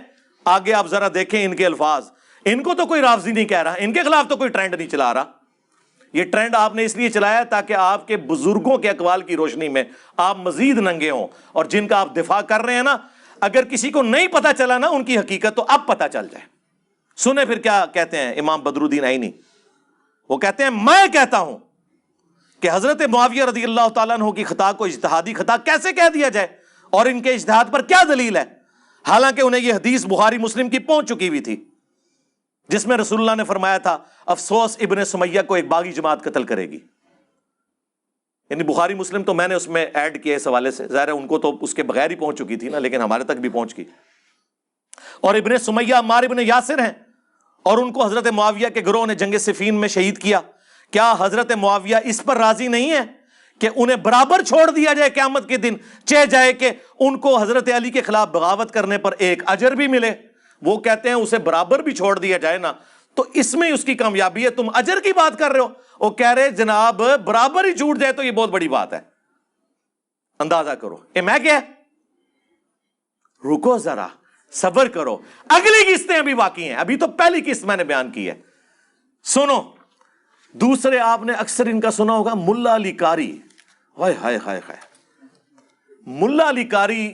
آگے آپ ذرا دیکھیں ان کے الفاظ. ان کو تو کوئی رافضی نہیں کہہ رہا، ان کے خلاف تو کوئی ٹرینڈ نہیں چلا رہا. یہ ٹرینڈ آپ نے اس لیے چلایا تاکہ آپ کے بزرگوں کے اقوال کی روشنی میں آپ مزید ننگے ہوں. اور جن کا آپ دفاع کر رہے ہیں نا، اگر کسی کو نہیں پتا چلا نا ان کی حقیقت تو اب پتا چل جائے. سنیں پھر کیا کہتے ہیں امام بدر الدین عینی. وہ کہتے ہیں میں کہتا ہوں کہ حضرت معاویہ رضی اللہ تعالیٰ عنہ کی خطا کو اجتہادی خطا کیسے کہہ دیا جائے، اور ان کے اجتہاد پر کیا دلیل ہے، حالانکہ انہیں یہ حدیث بخاری مسلم کی پہنچ چکی ہوئی تھی جس میں رسول اللہ نے فرمایا تھا افسوس ابن سمیہ کو ایک باغی جماعت قتل کرے گی. یعنی بخاری مسلم تو میں نے اس میں ایڈ کیا اس حوالے سے، ظاہر ہے ان کو تو اس کے بغیر ہی پہنچ چکی تھی نا، لیکن ہمارے تک بھی پہنچ گئی. اور ابن سمیہ عمار ابن یاسر ہیں، اور ان کو حضرت معاویہ کے گروہ نے جنگ صفین میں شہید کیا. کیا حضرت معاویہ اس پر راضی نہیں ہے کہ انہیں برابر چھوڑ دیا جائے قیامت کے دن، چہ جائے کہ ان کو حضرت علی کے خلاف بغاوت کرنے پر 1 اجر بھی ملے؟ وہ کہتے ہیں اسے برابر بھی چھوڑ دیا جائے نا تو اس میں اس کی کامیابی ہے. تم اجر کی بات کر رہے ہو. وہ کہہ رہے جناب برابر ہی چھوٹ جائے تو یہ بہت بڑی بات ہے. اندازہ کرو میں کیا، رکو ذرا صبر کرو، اگلی قسطیں ابھی باقی ہیں، ابھی تو پہلی قسط میں نے بیان کی ہے. سنو دوسرے، آپ نے اکثر ان کا سنا ہوگا ملا علی قاری. ہائے ہائے ہائے ہائے، ملا علی قاری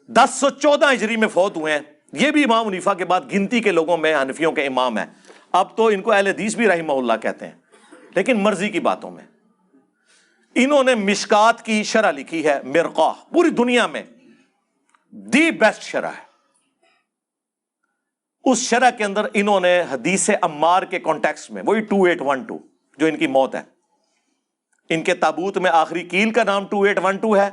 1014 ہجری میں فوت ہوئے ہیں. یہ بھی امام حنیفہ کے بعد گنتی کے لوگوں میں حنفیوں کے امام ہیں. اب تو ان کو اہل حدیث بھی رحمہ اللہ کہتے ہیں، لیکن مرضی کی باتوں میں. انہوں نے مشکات کی شرح لکھی ہے، مرقاہ، پوری دنیا میں دی بیسٹ شرح ہے. اس شرح کے اندر انہوں نے حدیث عمار کے کانٹیکسٹ میں، وہی 2812 جو ان کی موت ہے، ان کے تابوت میں آخری کیل کا نام 2812 ہے،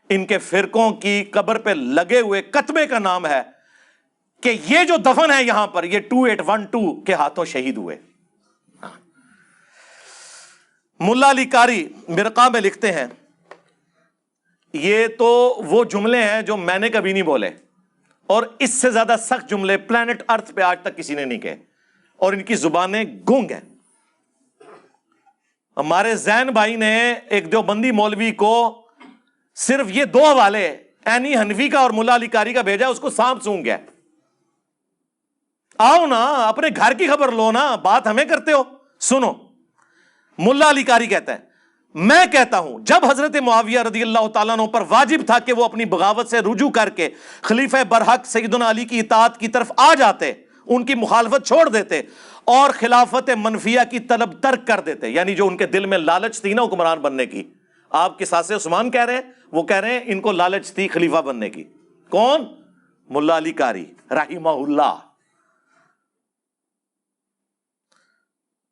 ان کے فرقوں کی قبر پہ لگے ہوئے کتبے کا نام ہے کہ یہ جو دفن ہے یہاں پر یہ 2812 کے ہاتھوں شہید ہوئے. ملا علی قاری مرقہ میں لکھتے ہیں، یہ تو وہ جملے ہیں جو میں نے کبھی نہیں بولے اور اس سے زیادہ سخت جملے پلانٹ ارتھ پہ آج تک کسی نے نہیں کہے، اور ان کی زبانیں گونگ ہیں۔ ہمارے زین بھائی نے ایک دیوبندی مولوی کو صرف یہ 2 حوالے اینی حنفی کا اور ملا علی قاری کا بھیجا، اس کو سانپ سونگ گیا۔ آؤ نا اپنے گھر کی خبر لو نا، بات ہمیں کرتے ہو۔ سنو، ملا علی قاری کہتا ہے میں کہتا ہوں جب حضرت معاویہ رضی اللہ تعالیٰ عنہ پر واجب تھا کہ وہ اپنی بغاوت سے رجوع کر کے خلیفہ برحق سیدنا علی کی اطاعت کی طرف آ جاتے، ان کی مخالفت چھوڑ دیتے اور خلافت منفیہ کی طلب ترک کر دیتے، یعنی جو ان کے دل میں لالچ تھی نا حکمران بننے کی، آپ کے ساتھ عثمان کہہ رہے ہیں، وہ کہہ رہے ہیں ان کو لالچ تھی خلیفہ بننے کی۔ کون؟ ملا علی قاری رحمہ اللہ۔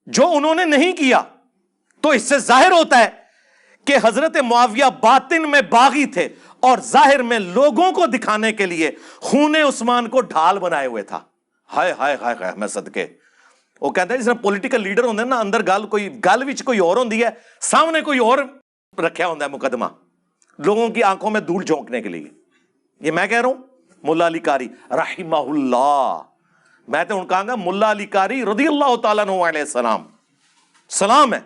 جو انہوں نے نہیں کیا تو اس سے ظاہر ہوتا ہے کہ حضرت معاویہ باطن میں باغی تھے اور ظاہر میں لوگوں کو دکھانے کے لیے خون عثمان کو ڈھال بنائے ہوئے تھا۔ ہائے ہائے ہائے ہائے میں صدقے، وہ کہتے ہیں جس میں پولیٹیکل لیڈر ہوندے نا، اندر گل وچ کوئی اور ہوندی ہے، سامنے کوئی اور رکھیا ہوندا ہے مقدمہ، لوگوں کی آنکھوں میں دھول جھونکنے کے لیے۔ یہ میں کہہ رہا ہوں ملا علی قاری رحمہ اللہ، میں تو ان کہاں گا ملا علی قاری رضی اللہ تعالیٰ عنہ علیہ السلام، سلام ہے۔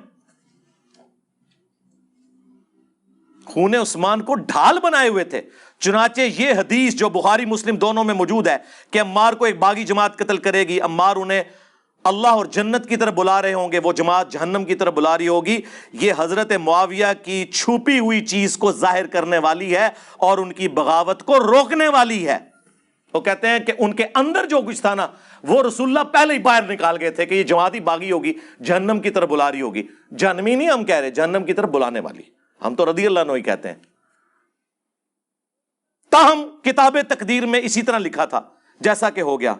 خون عثمان کو ڈھال بنائے ہوئے تھے، چنانچہ یہ حدیث جو بخاری مسلم دونوں میں موجود ہے کہ عمار کو ایک باغی جماعت قتل کرے گی، عمار انہیں اللہ اور جنت کی طرف بلا رہے ہوں گے، وہ جماعت جہنم کی طرف بلا رہی ہوگی، یہ حضرت معاویہ کی چھپی ہوئی چیز کو ظاہر کرنے والی ہے اور ان کی بغاوت کو روکنے والی ہے۔ وہ کہتے ہیں کہ ان کے اندر جو کچھ تھا نا، وہ رسول اللہ پہلے ہی باہر نکال گئے تھے کہ یہ جماعت ہی باغی ہوگی، جہنم کی طرف بلا رہی ہوگی۔ جہنمی نہیں ہم کہہ رہے، جہنم کی طرف بلانے والی، ہم تو رضی اللہ عنہ ہی کہتے ہیں۔ تاہم کتاب تقدیر میں اسی طرح لکھا تھا جیسا کہ ہو گیا۔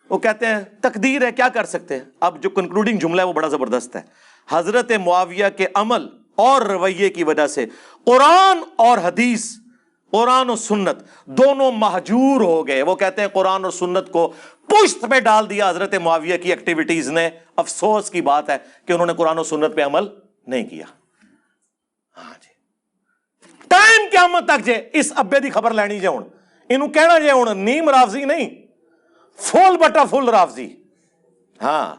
وہ کہتے ہیں تقدیر ہے، کیا کر سکتے ہیں۔ اب جو کنکلوڈنگ جملہ ہے وہ بڑا زبردست ہے۔ حضرت معاویہ کے عمل اور رویے کی وجہ سے قرآن اور حدیث، قرآن و سنت دونوں مہجور ہو گئے۔ وہ کہتے ہیں قرآن اور سنت کو پشت پہ ڈال دیا حضرت معاویہ کی ایکٹیویٹیز نے۔ افسوس کی بات ہے کہ انہوں نے قرآن و سنت پہ عمل نہیں کیا۔ ہاں جی، ٹائم قیامت تک جے اس ابے دی خبر لینی جے ہن، اینو کہنا جے ہن نیم رافضی نہیں، فل بٹا فل رافضی۔ ہاں،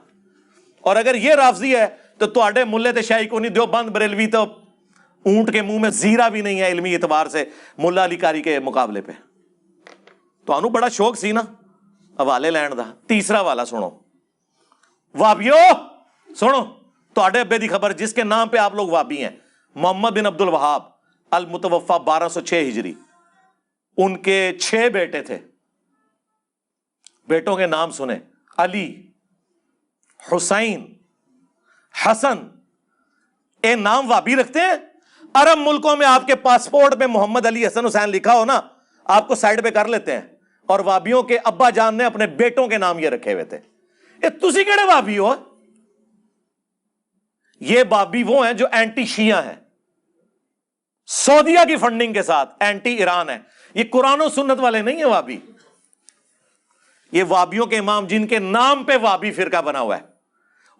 اور اگر یہ رافضی ہے تو تواڈے ملے تے شیخ کو نہیں، دیوبند بریلوی تو اونٹ کے منہ میں زیرہ بھی نہیں ہے علمی اعتبار سے ملا علی قاری کے مقابلے پہ۔ تو انو بڑا شوق سی نا حوالے لین دا۔ تیسرا والا سنو، وابیو سنو، تواڈے ابے دی خبر جس کے نام پہ آپ لوگ وابی ہیں، محمد بن عبد الوہاب المتوفا 1206 ہجری، ان کے 6 بیٹے تھے۔ بیٹوں کے نام سنیں، علی، حسین، حسن۔ اے نام وابی رکھتے ہیں؟ عرب ملکوں میں آپ کے پاسپورٹ میں محمد علی حسن حسین لکھا ہو نا، آپ کو سائڈ پہ کر لیتے ہیں۔ اور وابیوں کے ابا جان نے اپنے بیٹوں کے نام یہ رکھے ہوئے تھے۔ اے تسی کیڑے وابی ہو؟ یہ وابی وہ ہیں جو اینٹی شیعہ ہیں، سعودیہ کی فنڈنگ کے ساتھ اینٹی ایران ہے۔ یہ قرآن و سنت والے نہیں ہیں وابی۔ یہ وابیوں کے امام جن کے نام پہ وابی فرقہ بنا ہوا ہے،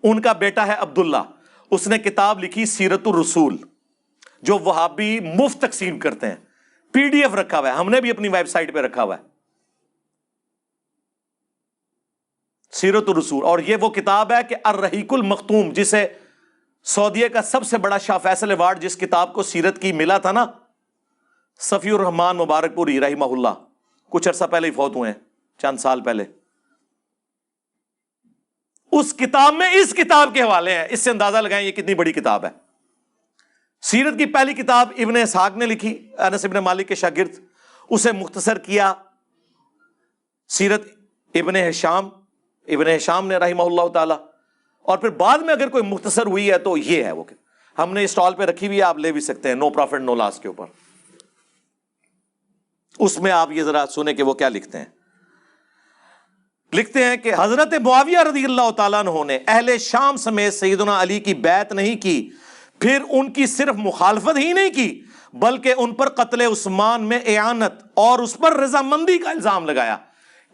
ان کا بیٹا ہے عبداللہ، اس نے کتاب لکھی سیرت الرسول، جو وہابی مفت تقسیم کرتے ہیں۔ PDF رکھا ہوا ہے، ہم نے بھی اپنی ویب سائٹ پہ رکھا ہوا ہے، سیرت الرسول۔ اور یہ وہ کتاب ہے کہ الرحیق المختوم، جسے سعودیہ کا سب سے بڑا شاہ فیصل ایوارڈ جس کتاب کو سیرت کی ملا تھا نا، صفی الرحمان مبارک پوری رحمہ اللہ، کچھ عرصہ پہلے ہی فوت ہوئے ہیں، چند سال پہلے۔ اس کتاب میں اس کتاب کے حوالے ہیں، اس سے اندازہ لگائیں یہ کتنی بڑی کتاب ہے۔ سیرت کی پہلی کتاب ابن اسحاق نے لکھی، انس ابن مالک کے شاگرد، اسے مختصر کیا سیرت ابن ہشام نے رحمہ اللہ تعالی، اور پھر بعد میں اگر کوئی مختصر ہوئی ہے تو یہ ہے وہ، ہم نے اسٹال پہ رکھی ہوئی ہے، آپ لے بھی سکتے ہیں، نو پروفٹ نو لاس کے اوپر۔ اس میں آپ یہ ذرا سنیں کہ وہ کیا لکھتے ہیں۔ لکھتے ہیں کہ حضرت معاویہ رضی اللہ تعالیٰ عنہ نے اہل شام سمیت سیدنا علی کی بیعت نہیں کی، پھر ان کی صرف مخالفت ہی نہیں کی بلکہ ان پر قتل عثمان میں اعانت اور اس پر رضامندی کا الزام لگایا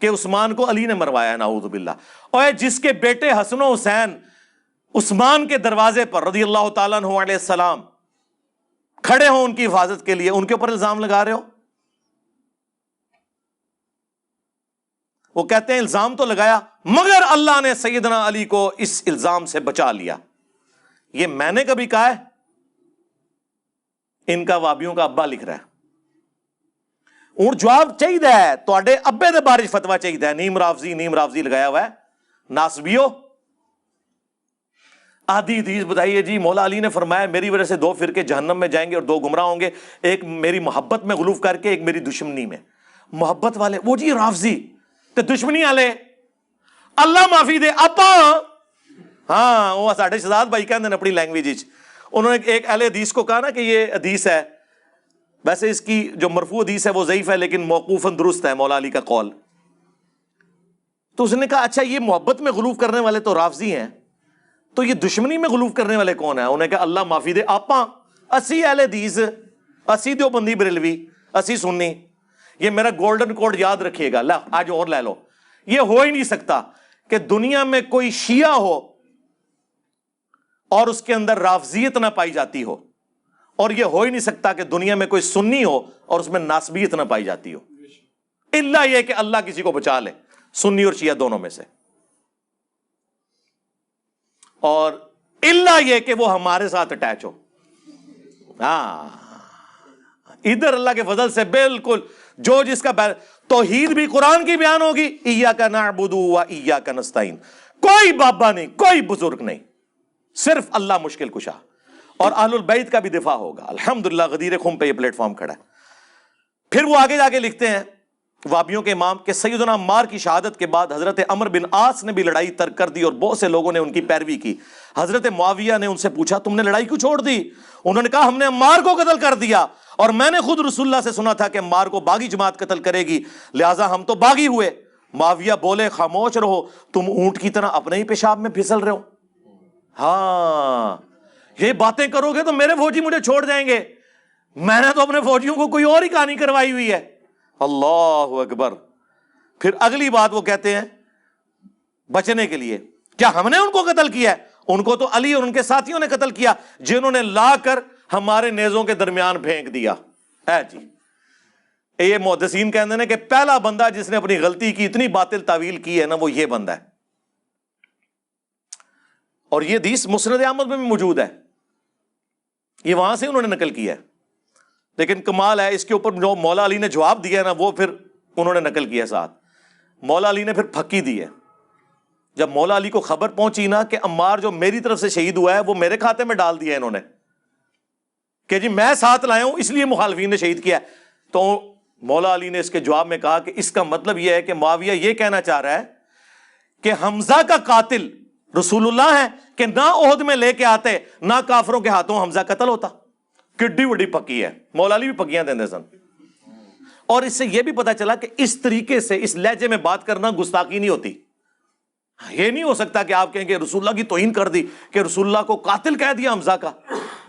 کہ عثمان کو علی نے مروایا، نعوذ باللہ۔ اور جس کے بیٹے حسن و حسین عثمان کے دروازے پر رضی اللہ تعالیٰ عنہ علیہ السلام کھڑے ہوں ان کی حفاظت کے لیے، ان کے اوپر الزام لگا رہے ہو۔ وہ کہتے ہیں الزام تو لگایا مگر اللہ نے سیدنا علی کو اس الزام سے بچا لیا. یہ میں نے کبھی کہا ہے؟ ان کا وابیوں کا ابا لکھ رہا ہے. اور جواب چاہیے ہے تواڈے ابے دے بارے فتوا چاہیے. نیم رافضی لگایا ہوا ہے. ناسبیو آدھی حدیث بتائیے جی مولا علی نے فرمایا میری وجہ سے 2 فرقے جہنم میں جائیں گے اور 2 گمراہ ہوں گے, ایک میری محبت میں غلوف کر کے, ایک میری دشمنی میں. محبت والے وہ جی رافضی تے دشمنی والے اللہ معافی دے آپا. ہاں وہ ساڈے شہزاد بھائی کہندے نے اپنی لینگویج وچ, انہوں نے ایک اہل حدیث کو کہا نا کہ یہ حدیث ہے, ویسے اس کی جو مرفوع حدیث ہے وہ ضعیف ہے لیکن موقوفاً درست ہے مولا علی کا قول. تو اس نے کہا اچھا یہ محبت میں غلوف کرنے والے تو رافضی ہیں, تو یہ دشمنی میں غلوف کرنے والے کون ہیں؟ انہوں نے کہا اللہ معافی دے آپا, اسی اہل حدیث, اسی دیوبندی بریلوی, اسی سنی. یہ میرا گولڈن کوڈ یاد رکھیے گا. لا آج اور لے لو. یہ ہو ہی نہیں سکتا کہ دنیا میں کوئی شیعہ ہو اور اس کے اندر رافضیت نہ پائی جاتی ہو, اور یہ ہو ہی نہیں سکتا کہ دنیا میں کوئی سنی ہو اور اس میں ناسبیت نہ پائی جاتی ہو, الا یہ کہ اللہ کسی کو بچا لے سنی اور شیعہ دونوں میں سے, اور الا یہ کہ وہ ہمارے ساتھ اٹیچ ہو. ہاں ادھر اللہ کے فضل سے بالکل جو جس کا توحید بھی قرآن کی بیان ہوگی, ایاک نعبد و ایاک نستعین, کوئی بابا نہیں, کوئی بزرگ نہیں, صرف اللہ مشکل کشا, اور اہل البیت کا بھی دفاع ہوگا. الحمدللہ غدیر خم پہ یہ پلیٹ فارم کھڑا ہے. پھر وہ آگے جا کے لکھتے ہیں وابیوں کے امام کہ سیدنا عمار کی شہادت کے بعد حضرت عمرو بن عاص نے بھی لڑائی ترک کر دی اور بہت سے لوگوں نے ان کی پیروی کی. حضرت معاویہ نے ان سے پوچھا تم نے لڑائی کیوں چھوڑ دی؟ انہوں نے کہا ہم نے عمار کو قتل کر دیا, اور میں نے خود رسول اللہ سے سنا تھا کہ عمار کو باغی جماعت قتل کرے گی, لہٰذا ہم تو باغی ہوئے. معاویہ بولے خاموش رہو, تم اونٹ کی طرح اپنے ہی پیشاب میں پھسل رہے ہو. ہاں یہ باتیں کرو گے تو میرے فوجی مجھے چھوڑ جائیں گے, میں نے تو اپنے فوجیوں کو کوئی اور ہی کہانی کروائی ہوئی ہے. اللہ اکبر. پھر اگلی بات وہ کہتے ہیں بچنے کے لیے, کیا ہم نے ان کو قتل کیا ہے؟ ان کو تو علی اور ان کے ساتھیوں نے قتل کیا, جنہوں نے لا کر ہمارے نیزوں کے درمیان پھینک دیا ہے. جی یہ محدثین کہتے ہیں کہ پہلا بندہ جس نے اپنی غلطی کی اتنی باطل تعویل کی ہے نا وہ یہ بندہ ہے. اور یہ حدیث مسند احمد میں بھی موجود ہے, یہ وہاں سے انہوں نے نقل کیا ہے. لیکن کمال ہے اس کے اوپر جو مولا علی نے جواب دیا ہے نا وہ پھر انہوں نے نقل کیا ساتھ. مولا علی نے پھر پھکی دی ہے. جب مولا علی کو خبر پہنچی نا کہ عمار جو میری طرف سے شہید ہوا ہے وہ میرے کھاتے میں ڈال دیا انہوں نے کہ جی میں ساتھ لایا ہوں اس لیے مخالفین نے شہید کیا ہے, تو مولا علی نے اس کے جواب میں کہا کہ اس کا مطلب یہ ہے کہ معاویہ یہ کہنا چاہ رہا ہے کہ حمزہ کا قاتل رسول اللہ ہے کہ نہ عہد میں لے کے آتے نہ کافروں کے ہاتھوں حمزہ قتل ہوتا. کڈی وڈی پکی ہے. مولا علی بھی پکیاں دیندے سن. اور اس سے یہ بھی پتا چلا کہ اس طریقے سے اس لہجے میں بات کرنا گستاخی نہیں ہوتی. یہ نہیں ہو سکتا کہ آپ کہیں کہ رسول اللہ کی توہین کر دی کہ رسول اللہ کو قاتل کہہ دیا حمزہ کا.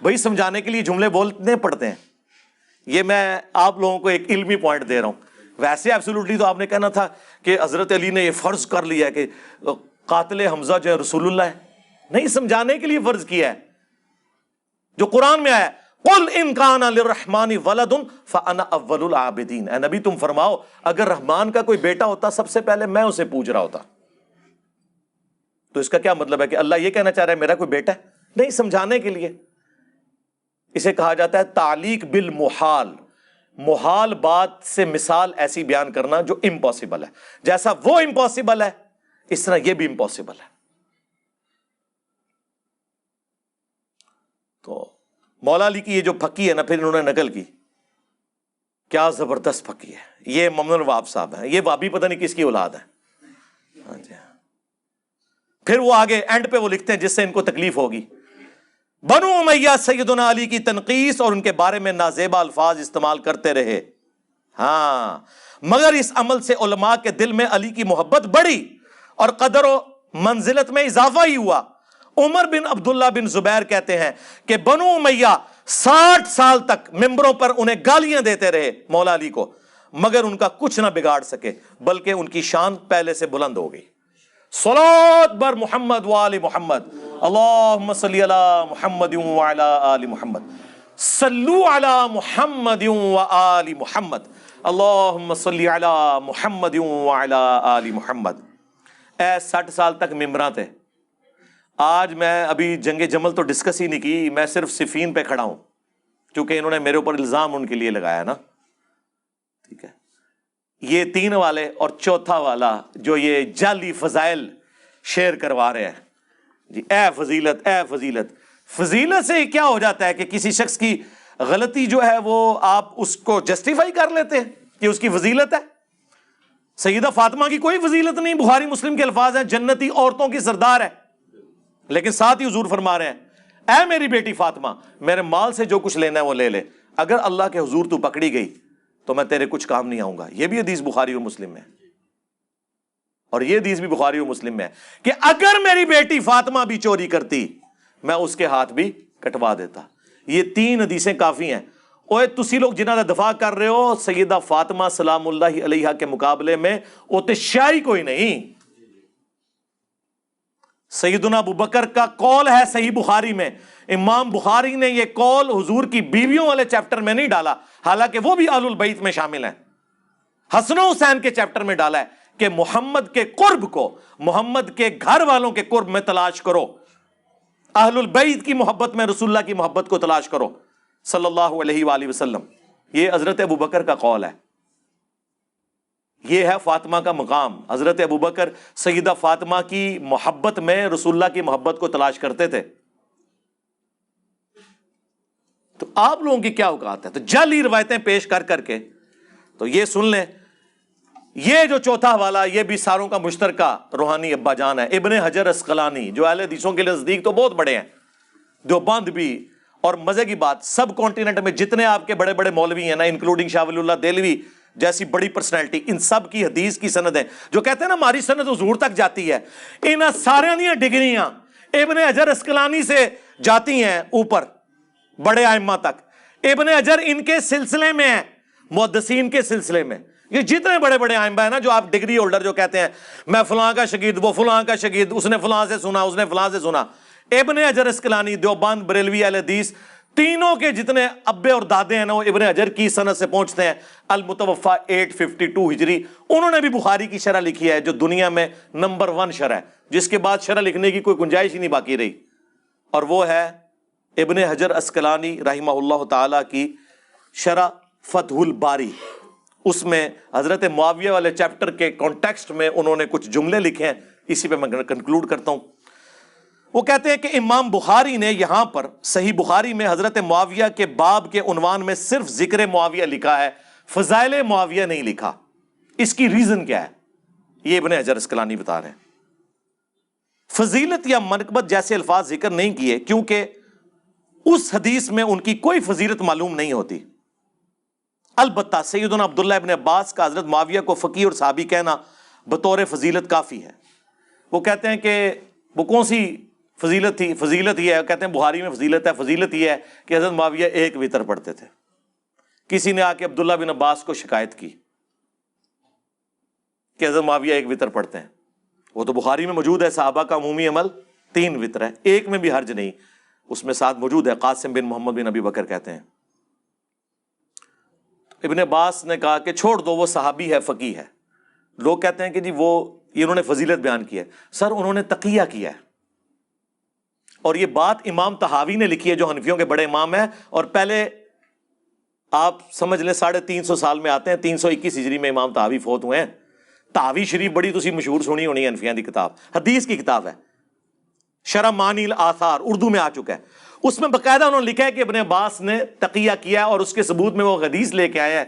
بھائی سمجھانے کے لیے جملے بولنے پڑتے ہیں. یہ میں آپ لوگوں کو ایک علمی پوائنٹ دے رہا ہوں. ویسے ایبسولوٹلی تو آپ نے کہنا تھا کہ حضرت علی نے یہ فرض کر لیا ہے کہ قاتل حمزہ جو ہے رسول اللہ ہے. نہیں, سمجھانے کے لیے فرض کیا ہے جو قرآن میں آیا قل ان کان للرحمن ولد فانا اول العابدین. اے نبی تم فرماؤ اگر رحمان کا کوئی بیٹا ہوتا سب سے پہلے میں اسے پوج رہا ہوتا. تو اس کا کیا مطلب ہے کہ اللہ یہ کہنا چاہ رہا ہے میرا کوئی بیٹا ہے؟ نہیں, سمجھانے کے لیے. اسے کہا جاتا ہے تعلیق بالمحال. محال بات سے مثال ایسی بیان کرنا جو امپاسبل ہے. جیسا وہ امپاسبل ہے اس طرح یہ بھی امپاسبل ہے. تو مولا علی کی یہ جو پھکی ہے نا پھر انہوں نے نقل کی, کیا زبردست پھکی ہے. یہ ممنون الوہاب صاحب ہیں, یہ وابی پتہ نہیں کس کی اولاد ہے. ہاں جی. پھر وہ آگے اینڈ پہ وہ لکھتے ہیں جس سے ان کو تکلیف ہوگی, بنو امیہ سیدنا علی کی تنقیص اور ان کے بارے میں نازیبا الفاظ استعمال کرتے رہے. ہاں مگر اس عمل سے علماء کے دل میں علی کی محبت بڑھی اور قدر و منزلت میں اضافہ ہی ہوا. عمر بن عبداللہ بن زبیر کہتے ہیں کہ بنو امیہ 60 سال تک ممبروں پر انہیں گالیاں دیتے رہے مولا علی کو, مگر ان کا کچھ نہ بگاڑ سکے بلکہ ان کی شان پہلے سے بلند ہو گئی. صلوات بر محمد وآل محمد, اللہم صلی علی محمد وعلی آل محمد, صلو علی محمد وآل محمد. اللہم صلی علی محمد وعلی آل محمد. اے 60 سال تک ممبراں تے. آج میں ابھی جنگ جمل تو ڈسکس ہی نہیں کی, میں صرف صفین پہ کھڑا ہوں کیونکہ انہوں نے میرے اوپر الزام ان کے لیے لگایا نا. ٹھیک ہے, یہ 3 والے اور چوتھا والا جو یہ جعلی فضائل شیئر کروا رہے ہیں جی, اے فضیلت اے فضیلت. فضیلت سے کیا ہو جاتا ہے کہ کسی شخص کی غلطی جو ہے وہ آپ اس کو جسٹیفائی کر لیتے ہیں کہ اس کی فضیلت ہے. سیدہ فاطمہ کی کوئی فضیلت نہیں, بخاری مسلم کے الفاظ ہیں جنتی عورتوں کی سردار ہے, لیکن ساتھ ہی حضور فرما رہے ہیں اے میری بیٹی فاطمہ میرے مال سے جو کچھ لینا ہے وہ لے لے, اگر اللہ کے حضور تو پکڑی گئی تو میں تیرے کچھ کام نہیں آؤں گا. یہ بھی حدیث بخاری و مسلم میں, اور یہ حدیث بھی بخاری و مسلم میں ہے کہ اگر میری بیٹی فاطمہ بھی چوری کرتی میں اس کے ہاتھ بھی کٹوا دیتا. یہ 3 حدیثیں کافی ہیں. اوے تسی لوگ جنہاں دا دفاع کر رہے ہو سیدہ فاطمہ سلام اللہ علیہا کے مقابلے میں وہ تے شائی کوئی نہیں. سیدنا ابو بکر کا قول ہے صحیح بخاری میں, امام بخاری نے یہ قول حضور کی بیویوں والے چیپٹر میں نہیں ڈالا, حالانکہ وہ بھی اہل البیت میں شامل ہیں. حسن و حسین کے چیپٹر میں ڈالا ہے کہ محمد کے قرب کو, محمد کے گھر والوں کے قرب میں تلاش کرو, اہل البیت کی محبت میں رسول اللہ کی محبت کو تلاش کرو صلی اللہ علیہ وآلہ وسلم. یہ حضرت ابو بکر کا قول ہے. یہ ہے فاطمہ کا مقام. حضرت ابو بکر سیدہ فاطمہ کی محبت میں رسول اللہ کی محبت کو تلاش کرتے تھے. تو آپ لوگوں کی کیا اوقات ہے؟ تو جعلی روایتیں پیش کر کر کے تو یہ سن لیں, یہ جو چوتھا والا یہ بھی ساروں کا مشترکہ روحانی ابا جان ہے, ابن حجر اسقلانی, جو اہل حدیثوں کے نزدیک تو بہت بڑے ہیں, دیوبند بھی. اور مزے کی بات سب کانٹیننٹ میں جتنے آپ کے بڑے بڑے مولوی ہیں نا, انکلوڈنگ شاہ ولی اللہ دہلوی جیسی بڑی پرسنالٹی, ان سب کی حدیث کی سند ہے. جو کہتے ہیں نا ہماری سند حضور تک جاتی ہے, ان سارے دیاں ڈگریاں ابن حجر اسقلانی سے جاتی ہیں اوپر بڑے ائمہ تک. ابن حجر ان کے سلسلے میں ہیں, محدثین کے سلسلے میں. یہ جتنے بڑے بڑے ائمہ ہیں نا جو آپ ڈگری ہولڈر جو کہتے ہیں میں فلاں کا شاگرد, وہ فلاں کا شاگرد, اس نے فلاں سے سنا, اس نے فلاں سے سنا. ابن حجر اسقلانی, دیوبند, بریلوی اہل حدیث, تینوں کے جتنے ابے اور دادے ہیں نا وہ ابن حجر کی سند سے پہنچتے ہیں. المتوفا 852 ہجری. انہوں نے بھی بخاری کی شرح لکھی ہے جو دنیا میں نمبر 1 شرح ہے, جس کے بعد شرح لکھنے کی کوئی گنجائش ہی نہیں باقی رہی, اور وہ ہے ابن حجر اسقلانی رحمہ اللہ تعالی کی شرح فتح الباری. اس میں حضرت معاویہ والے چیپٹر کے کانٹیکسٹ میں انہوں نے کچھ جملے لکھے ہیں, اسی پہ میں کنکلوڈ کرتا ہوں. وہ کہتے ہیں کہ امام بخاری نے یہاں پر صحیح بخاری میں حضرت معاویہ کے باب کے عنوان میں صرف ذکر معاویہ لکھا ہے, فضائل معاویہ نہیں لکھا. اس کی ریزن کیا ہے یہ ابن حجر اسقلانی بتا رہے ہیں. فضیلت یا منقبت جیسے الفاظ ذکر نہیں کیے کیونکہ اس حدیث میں ان کی کوئی فضیلت معلوم نہیں ہوتی. البتہ سیدنا عبداللہ ابن عباس کا حضرت معاویہ کو فقیہ اور صحابی کہنا بطور فضیلت کافی ہے. وہ کہتے ہیں کہ وہ کون سی فضیلت تھی؟ فضیلت یہ ہے, کہتے ہیں بخاری میں فضیلت ہے, فضیلت یہ ہے کہ حضرت معاویہ 1 وتر پڑھتے تھے. کسی نے آ کے عبداللہ بن عباس کو شکایت کی کہ حضرت معاویہ 1 وتر پڑھتے ہیں. وہ تو بخاری میں موجود ہے, صحابہ کا عمومی عمل 3 وتر ہے, 1 میں بھی حرج نہیں. اس میں ساتھ موجود ہے قاسم بن محمد بن ابی بکر کہتے ہیں. ابن عباس نے کہا کہ چھوڑ دو, وہ صحابی ہے, فقیہ ہے. لوگ کہتے ہیں کہ جی وہ انہوں نے فضیلت بیان کی ہے. سر انہوں نے تقیہ کیا ہے, اور یہ بات امام طحاوی نے لکھی ہے جو حنفیوں کے بڑے امام ہیں. اور پہلے آپ سمجھ لیں 350 سال میں آتے ہیں, 321 ہجری میں امام طحاوی فوت ہوئے ہیں. طحاوی شریف بڑی تسی مشہور سنی ہونی ہے, حنفیاں دی کتاب, حدیث کی کتاب ہے, شرح معانی الاثار, اردو میں آ چکا ہے. اس میں باقاعدہ انہوں نے لکھا ہے کہ ابن عباس نے تقیہ کیا ہے, اور اس کے ثبوت میں وہ حدیث لے کے آیا ہے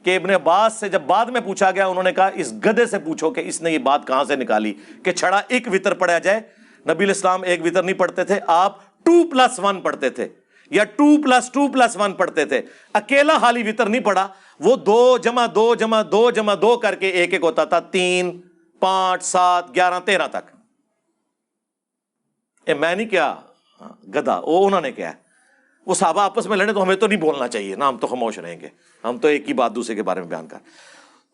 کہ ابن عباس سے جب بعد میں پوچھا گیا انہوں نے کہا اس گدھے سے پوچھو کہ اس نے یہ بات کہاں سے نکالی کہ چھڑا 1 وتر پڑھا جائے. نبی الاسلام 1 وتر نہیں پڑھتے تھے, آپ 2+1 پڑھتے تھے یا 2+2+1 پڑھتے تھے. اکیلا خالی وتر نہیں پڑھا, وہ 2+2+2+2 کر کے 1 ہوتا تھا, 3 5 7 11 13 تک. میں نہیں کیا گدھا, وہ انہوں نے کیا ہے. وہ صحابہ آپس میں لڑے تو ہمیں تو نہیں بولنا چاہیے نا, ہم تو خاموش رہیں گے, ہم تو ایک ہی بات دوسرے کے بارے میں بیان کر.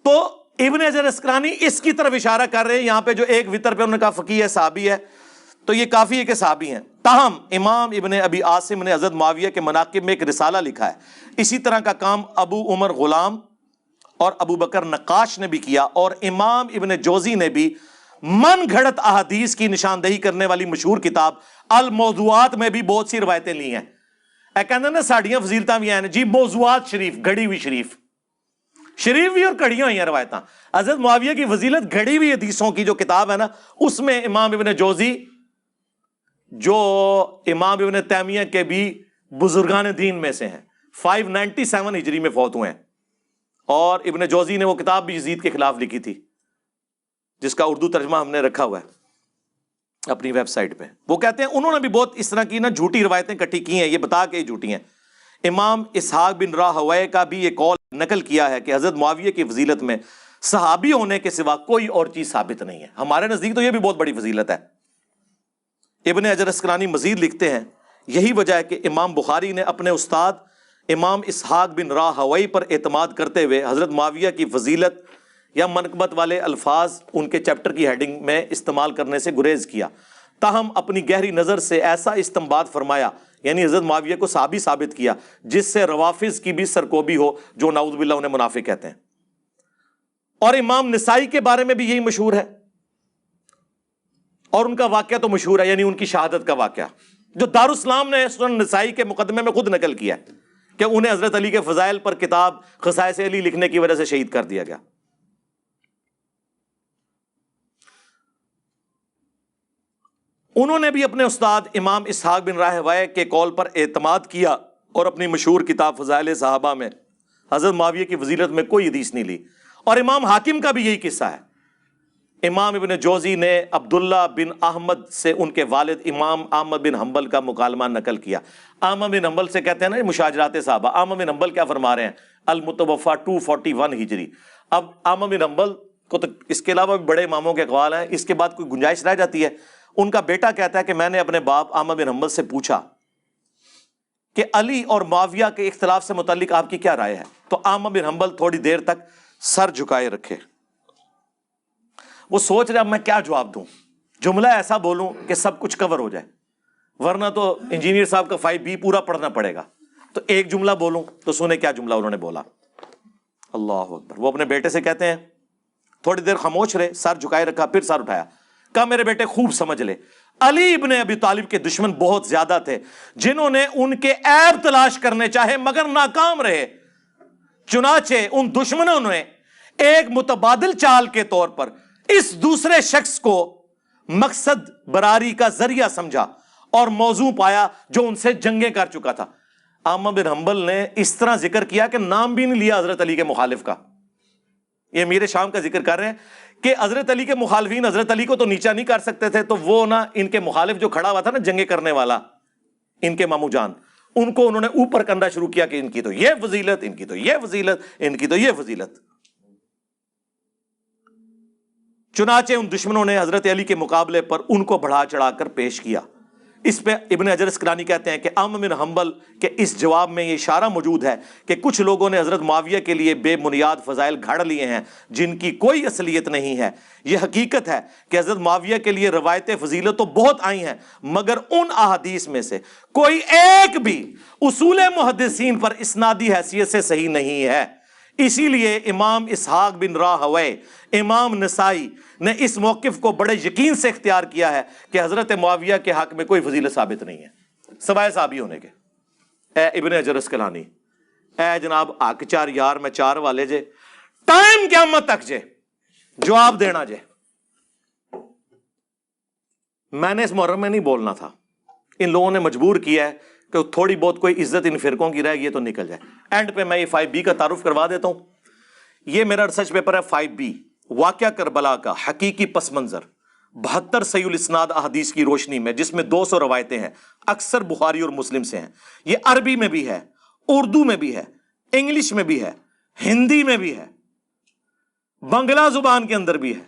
تو ابن حجر اسقلانی اس کی طرف اشارہ کر رہے ہیں یہاں پہ جو 1 وتر پہ انہوں نے کہا فقیہ ہے, صحابی ہے, تو یہ کافی ہے کہ صحابی ہیں. تاہم امام ابن ابی عاصم نے حضرت معاویہ کے مناقب میں ایک رسالہ لکھا ہے. اسی طرح کا کام ابو عمر غلام اور ابو بکر نقاش نے بھی کیا، اور امام ابن جوزی نے بھی من گھڑت احادیث کی نشاندہی کرنے والی مشہور کتاب الموضوعات میں بھی بہت سی روایتیں لی ہیں۔ اے کہندے نے ساڑیاں فضیلتاں بھی ہیں جی، موضوعات شریف، گھڑی ہوئی شریف بھی اور کڑیاں ہوئی ہیں روایتاں۔ حضرت معاویہ کی فضیلت گھڑی ہوئی حدیثوں کی جو کتاب ہے نا، اس میں امام ابن جوزی جو امام ابن تیمیہ کے بھی بزرگان دین میں سے ہیں، 597 ہجری میں فوت ہوئے ہیں، اور ابن جوزی نے وہ کتاب بھی یزید کے خلاف لکھی تھی جس کا اردو ترجمہ ہم نے رکھا ہوا ہے اپنی ویب سائٹ پہ۔ وہ کہتے ہیں انہوں نے بھی بہت اس طرح کی نا جھوٹی روایتیں کٹھی کی ہیں، یہ بتا کے جھوٹی ہیں۔ امام اسحاق بن راہویہ کا بھی یہ قول نقل کیا ہے کہ حضرت معاویہ کی فضیلت میں صحابی ہونے کے سوا کوئی اور چیز ثابت نہیں ہے۔ ہمارے نزدیک تو یہ بھی بہت بڑی فضیلت ہے۔ ابن حجر اسقلانی مزید لکھتے ہیں یہی وجہ ہے کہ امام بخاری نے اپنے استاد امام اسحاق بن راہویہ پر اعتماد کرتے ہوئے حضرت معاویہ کی فضیلت یا منقبت والے الفاظ ان کے چیپٹر کی ہیڈنگ میں استعمال کرنے سے گریز کیا، تاہم اپنی گہری نظر سے ایسا استنباط فرمایا، یعنی حضرت معاویہ کو صحابی ثابت کیا جس سے روافظ کی بھی سرکوبی ہو جو نعوذ باللہ انہیں منافق کہتے ہیں۔ اور امام نسائی کے بارے میں بھی یہی مشہور ہے، اور ان کا واقعہ تو مشہور ہے، یعنی ان کی شہادت کا واقعہ جو دارالاسلام نے سنن نسائی کے مقدمے میں خود نقل کیا ہے کہ انہیں حضرت علی کے فضائل پر کتاب خصائص علی لکھنے کی وجہ سے شہید کر دیا گیا۔ انہوں نے بھی اپنے استاد امام اسحاق بن راہویہ کے قول پر اعتماد کیا اور اپنی مشہور کتاب فضائل صحابہ میں حضرت معاویہ کی فضیلت میں کوئی حدیث نہیں لی۔ اور امام حاکم کا بھی یہی قصہ ہے۔ امام ابن جوزی نے عبداللہ بن احمد سے ان کے والد امام احمد بن حنبل کا مکالمہ نقل کیا۔ احمد بن حنبل سے کہتے ہیں نا مشاجرات صحابہ، احمد بن حنبل کیا فرما رہے ہیں؟ المتوفا 241 ہجری۔ اب احمد بن حنبل کو تو اس کے علاوہ بھی بڑے اماموں کے اقوال ہیں، اس کے بعد کوئی گنجائش رہ جاتی ہے؟ ان کا بیٹا کہتا ہے کہ میں نے اپنے باپ احمد بن حنبل سے پوچھا کہ علی اور معاویہ کے اختلاف سے متعلق آپ کی کیا رائے ہے؟ تو احمد بن حنبل تھوڑی دیر تک سر جھکائے رکھے، وہ سوچ رہے اب میں کیا جواب دوں، جملہ ایسا بولوں کہ سب کچھ کور ہو جائے، ورنہ تو انجینئر صاحب کا 5B پورا پڑھنا پڑے گا۔ تو ایک جملہ بولوں تو سنیں کیا جملہ انہوں نے بولا۔ اللہ اکبر۔ وہ اپنے بیٹے سے کہتے ہیں، تھوڑی دیر خاموش رہے، سر جھکائے رکھا، پھر سر اٹھایا، کہا میرے بیٹے خوب سمجھ لے، علی ابن ابی طالب کے دشمن بہت زیادہ تھے جنہوں نے ان کے عیب تلاش کرنے چاہے مگر ناکام رہے، چنانچہ ان دشمنوں نے ایک متبادل چال کے طور پر اس دوسرے شخص کو مقصد براری کا ذریعہ سمجھا اور موضوع پایا جو ان سے جنگیں کر چکا تھا۔ احمد بن حنبل نے اس طرح ذکر کیا کہ نام بھی نہیں لیا حضرت علی کے مخالف کا۔ یہ امیر شام کا ذکر کر رہے ہیں کہ حضرت علی کے مخالفین حضرت علی کو تو نیچا نہیں کر سکتے تھے، تو وہ نا ان کے مخالف جو کھڑا ہوا تھا نا جنگیں کرنے والا، ان کے مامو جان، ان کو انہوں نے اوپر کرنا شروع کیا کہ ان کی تو یہ فضیلت، ان کی تو یہ فضیلت، ان کی تو یہ فضیلت۔ چنانچہ ان دشمنوں نے حضرت علی کے مقابلے پر ان کو بڑھا چڑھا کر پیش کیا۔ اس پہ ابن حجر اسقلانی کہتے ہیں کہ احمد بن حنبل کے اس جواب میں یہ اشارہ موجود ہے کہ کچھ لوگوں نے حضرت معاویہ کے لیے بے بنیاد فضائل گھڑ لیے ہیں جن کی کوئی اصلیت نہیں ہے۔ یہ حقیقت ہے کہ حضرت معاویہ کے لیے روایت فضیلت تو بہت آئی ہیں، مگر ان احادیث میں سے کوئی ایک بھی اصول محدثین پر اسنادی حیثیت سے صحیح نہیں ہے۔ اسی لیے امام اسحاق بن راہویہ، امام نسائی نے اس موقف کو بڑے یقین سے اختیار کیا ہے کہ حضرت معاویہ کے حق میں کوئی فضیلت ثابت نہیں ہے سوائے صحابی ہونے کے۔ اے ابن حجر اسقلانی، اے جناب حق چار یار میں چار والے جے، ٹائم قیامت تک جے جواب دینا جے۔ میں نے اس محرم میں نہیں بولنا تھا، ان لوگوں نے مجبور کیا ہے کہ تھوڑی بہت کوئی عزت ان فرقوں کی رہ گئی تو نکل جائے۔ اینڈ پہ میں یہ 5B کا تعارف کروا دیتا ہوں۔ یہ میرا ریسرچ پیپر ہے 5B، واقعہ کربلا کا حقیقی پس منظر، 72 صحیح الاسناد احادیث کی روشنی میں، جس میں 200 روایتیں ہیں، اکثر بخاری اور مسلم سے ہیں۔ یہ عربی میں بھی ہے، اردو میں بھی ہے، انگلش میں بھی ہے، ہندی میں بھی ہے، بنگلہ زبان کے اندر بھی ہے۔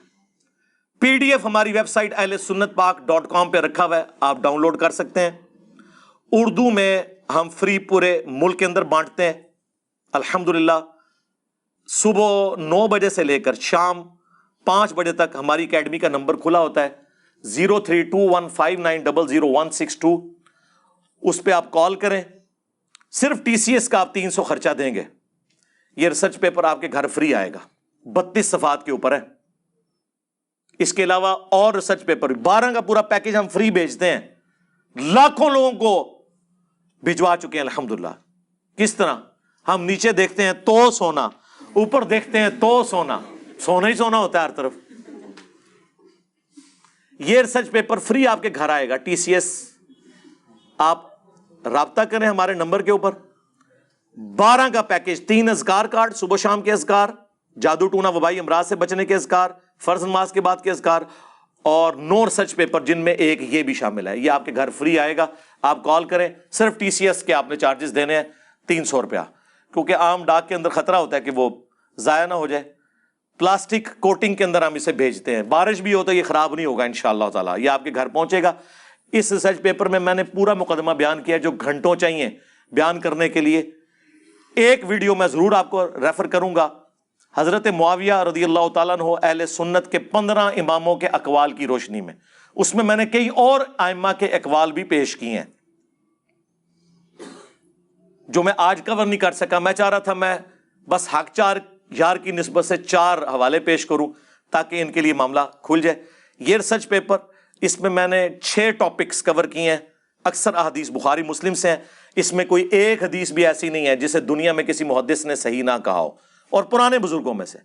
PDF ہماری ویب سائٹ ahlsunnatpak.com پہ رکھا ہوا ہے، آپ ڈاؤن لوڈ کر سکتے ہیں۔ اردو میں ہم فری پورے ملک کے اندر بانٹتے ہیں الحمدللہ۔ صبح 9 بجے سے لے کر شام 5 بجے تک ہماری اکیڈمی کا نمبر کھلا ہوتا ہے 032159000162۔ اس پہ آپ کال کریں، صرف TCS کا آپ 300 خرچہ دیں گے۔ یہ ریسرچ پیپر آپ کے گھر فری آئے گا، 32 صفحات کے اوپر ہے. اس کے علاوہ اور ریسرچ پیپر 12 کا پورا پیکج ہم فری بھیجتے ہیں، لاکھوں لوگوں کو بھجوا چکے ہیں الحمدللہ. کس طرح؟ ہم نیچے دیکھتے ہیں تو سونا، اوپر دیکھتے ہیں تو سونا، سونا ہی سونا ہوتا ہے ہر طرف. یہ ریسرچ پیپر فری آپ کے گھر آئے گا. TCS آپ رابطہ کریں ہمارے نمبر کے اوپر. 12 کا پیکج، 3 اذکار کارڈ، صبح شام کے اذکار، جادو ٹونا وبائی امراض سے بچنے کے اذکار، فرض نماز کے بعد کے اذکار، اور 9 ریسرچ پیپر جن میں ایک یہ بھی شامل ہے. یہ آپ کے گھر فری آئے گا. آپ کال کریں، صرف TCS کے آپ نے چارجز دینے ہیں 300 روپیہ، کیونکہ عام ڈاک کے اندر خطرہ ہوتا ہے کہ وہ ضائع نہ ہو جائے. پلاسٹک کوٹنگ کے اندر ہم اسے بھیجتے ہیں، بارش بھی ہو تو یہ خراب نہیں ہوگا انشاءاللہ تعالی. یہ آپ کے گھر پہنچے گا. اس ریسرچ پیپر میں نے پورا مقدمہ بیان کیا جو گھنٹوں چاہیے بیان کرنے کے لیے. ایک ویڈیو میں ضرور آپ کو ریفر کروں گا، حضرت معاویہ رضی اللہ تعالیٰ عنہ اہل سنت کے 15 اماموں کے اقوال کی روشنی میں. اس میں نے کئی اور ائمہ کے اقوال بھی پیش کیے ہیں جو میں آج کور نہیں کر سکا. میں چاہ رہا تھا میں بس حق چار یار کی نسبت سے 4 حوالے پیش کروں تاکہ ان کے لیے معاملہ کھل جائے. یہ ریسرچ پیپر، اس میں نے 6 ٹاپکس کور کیے ہیں. اکثر احادیث بخاری مسلم سے ہیں. اس میں کوئی ایک حدیث بھی ایسی نہیں ہے جسے دنیا میں کسی محدث نے صحیح نہ کہا ہو، اور پرانے بزرگوں میں سے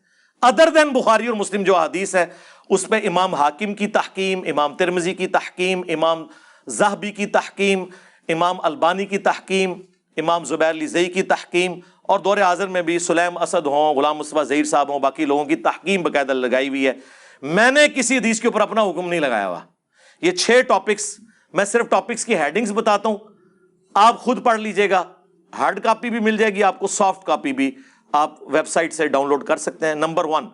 ادر دین بخاری اور مسلم جو حدیث ہے اس پہ امام حاکم کی تحکیم، امام ترمذی کی تحکیم، امام ذہبی کی تحکیم، امام البانی کی تحکیم، امام زبیر لزئی کی تحکیم، اور دور حاضر میں بھی سلیم اسد ہوں، غلام مصطفیٰ ظہیر صاحب ہوں، باقی لوگوں کی تحکیم باقاعدہ لگائی ہوئی ہے. میں نے کسی حدیث کے اوپر اپنا حکم نہیں لگایا ہوا. یہ 6 ٹاپکس، میں صرف ٹاپکس کی ہیڈنگز بتاتا ہوں، آپ خود پڑھ لیجئے گا. ہارڈ کاپی بھی مل جائے گی آپ کو، سافٹ کاپی بھی آپ ویب سائٹ سے ڈاؤن لوڈ کر سکتے ہیں. نمبر 1،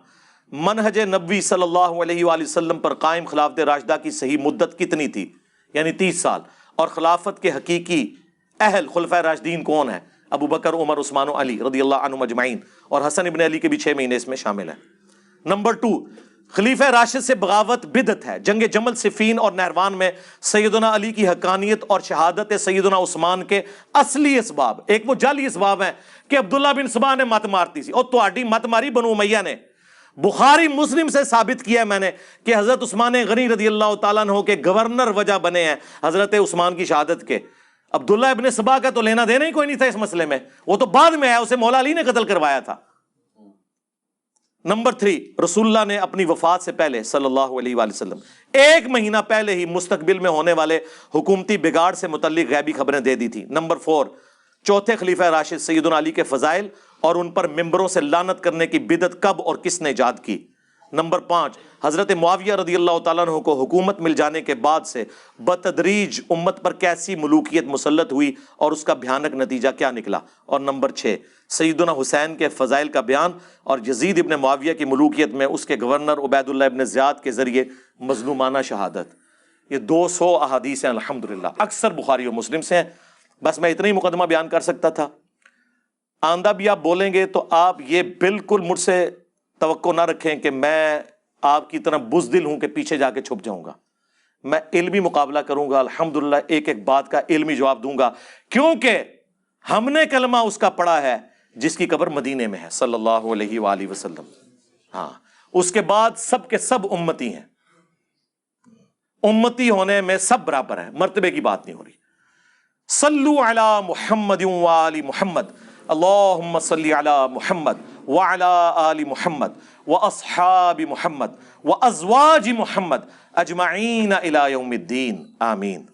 منہج نبوی صلی اللہ علیہ وآلہ وسلم پر قائم خلافت راشدہ کی صحیح مدت کتنی تھی؟ یعنی 30 سال. اور خلافت کے حقیقی اہل خلفائے راشدین کون ہیں؟ ابو بکر، عمر، عثمان و علی رضی اللہ عنہم اجمعین، اور حسن ابن علی کے بھی 6 مہینے اس میں شامل ہیں. نمبر 2، خلیفہ راشد سے بغاوت بدعت ہے. جنگ جمل، صفین اور نہروان میں سیدنا علی کی حقانیت اور شہادت سیدنا عثمان کے اصلی اسباب، ایک وہ جعلی اسباب ہیں کہ عبداللہ بن سبا نے مت مارتی سی، اور تہاڈی مت ماری بنو امیہ نے. بخاری مسلم سے ثابت کیا ہے میں نے کہ حضرت عثمان غنی رضی اللہ تعالیٰ عنہ کے گورنر وجہ بنے ہیں حضرت عثمان کی شہادت کے. عبداللہ ابن سبا کا تو لینا دینا ہی کوئی نہیں تھا اس مسئلے میں، وہ تو بعد میں آیا، اسے مولا علی نے قتل کروایا تھا. نمبر 3، رسول اللہ نے اپنی وفات سے پہلے صلی اللہ علیہ وآلہ وسلم 1 مہینہ پہلے ہی مستقبل میں ہونے والے حکومتی بگاڑ سے متعلق غیبی خبریں دے دی تھی. نمبر 4، چوتھے خلیفہ راشد سیدنا علی کے فضائل اور ان پر ممبروں سے لعنت کرنے کی بدعت کب اور کس نے ایجاد کی. نمبر 5، حضرت معاویہ رضی اللہ تعالیٰ عنہ کو حکومت مل جانے کے بعد سے بتدریج امت پر کیسی ملوکیت مسلط ہوئی اور اس کا بھیانک نتیجہ کیا نکلا. اور نمبر 6، سیدنا حسین کے فضائل کا بیان اور یزید ابن معاویہ کی ملوکیت میں اس کے گورنر عبید اللہ ابن زیاد کے ذریعے مظلومانہ شہادت. یہ 200 احادیث ہیں الحمدللہ، اکثر بخاری و مسلم سے ہیں. بس میں اتنا ہی مقدمہ بیان کر سکتا تھا. آندہ بھی آپ بولیں گے تو آپ یہ بالکل مجھ سے توقع نہ رکھیں کہ میں آپ کی طرح بزدل ہوں کہ پیچھے جا کے چھپ جاؤں گا. میں علمی مقابلہ کروں گا الحمدللہ، ایک ایک بات کا علمی جواب دوں گا، کیونکہ ہم نے کلمہ اس کا پڑھا ہے جس کی قبر مدینے میں ہے صلی اللہ علیہ وآلہ وسلم. ہاں، اس کے بعد سب کے سب امتی ہیں. امتی ہونے میں سب برابر ہیں، مرتبے کی بات نہیں ہو رہی. صلو علی محمد وآل محمد، اللہم صلی علی محمد وعلی آل محمد واصحاب محمد وازواج محمد اجمعین الی یوم الدین، آمین.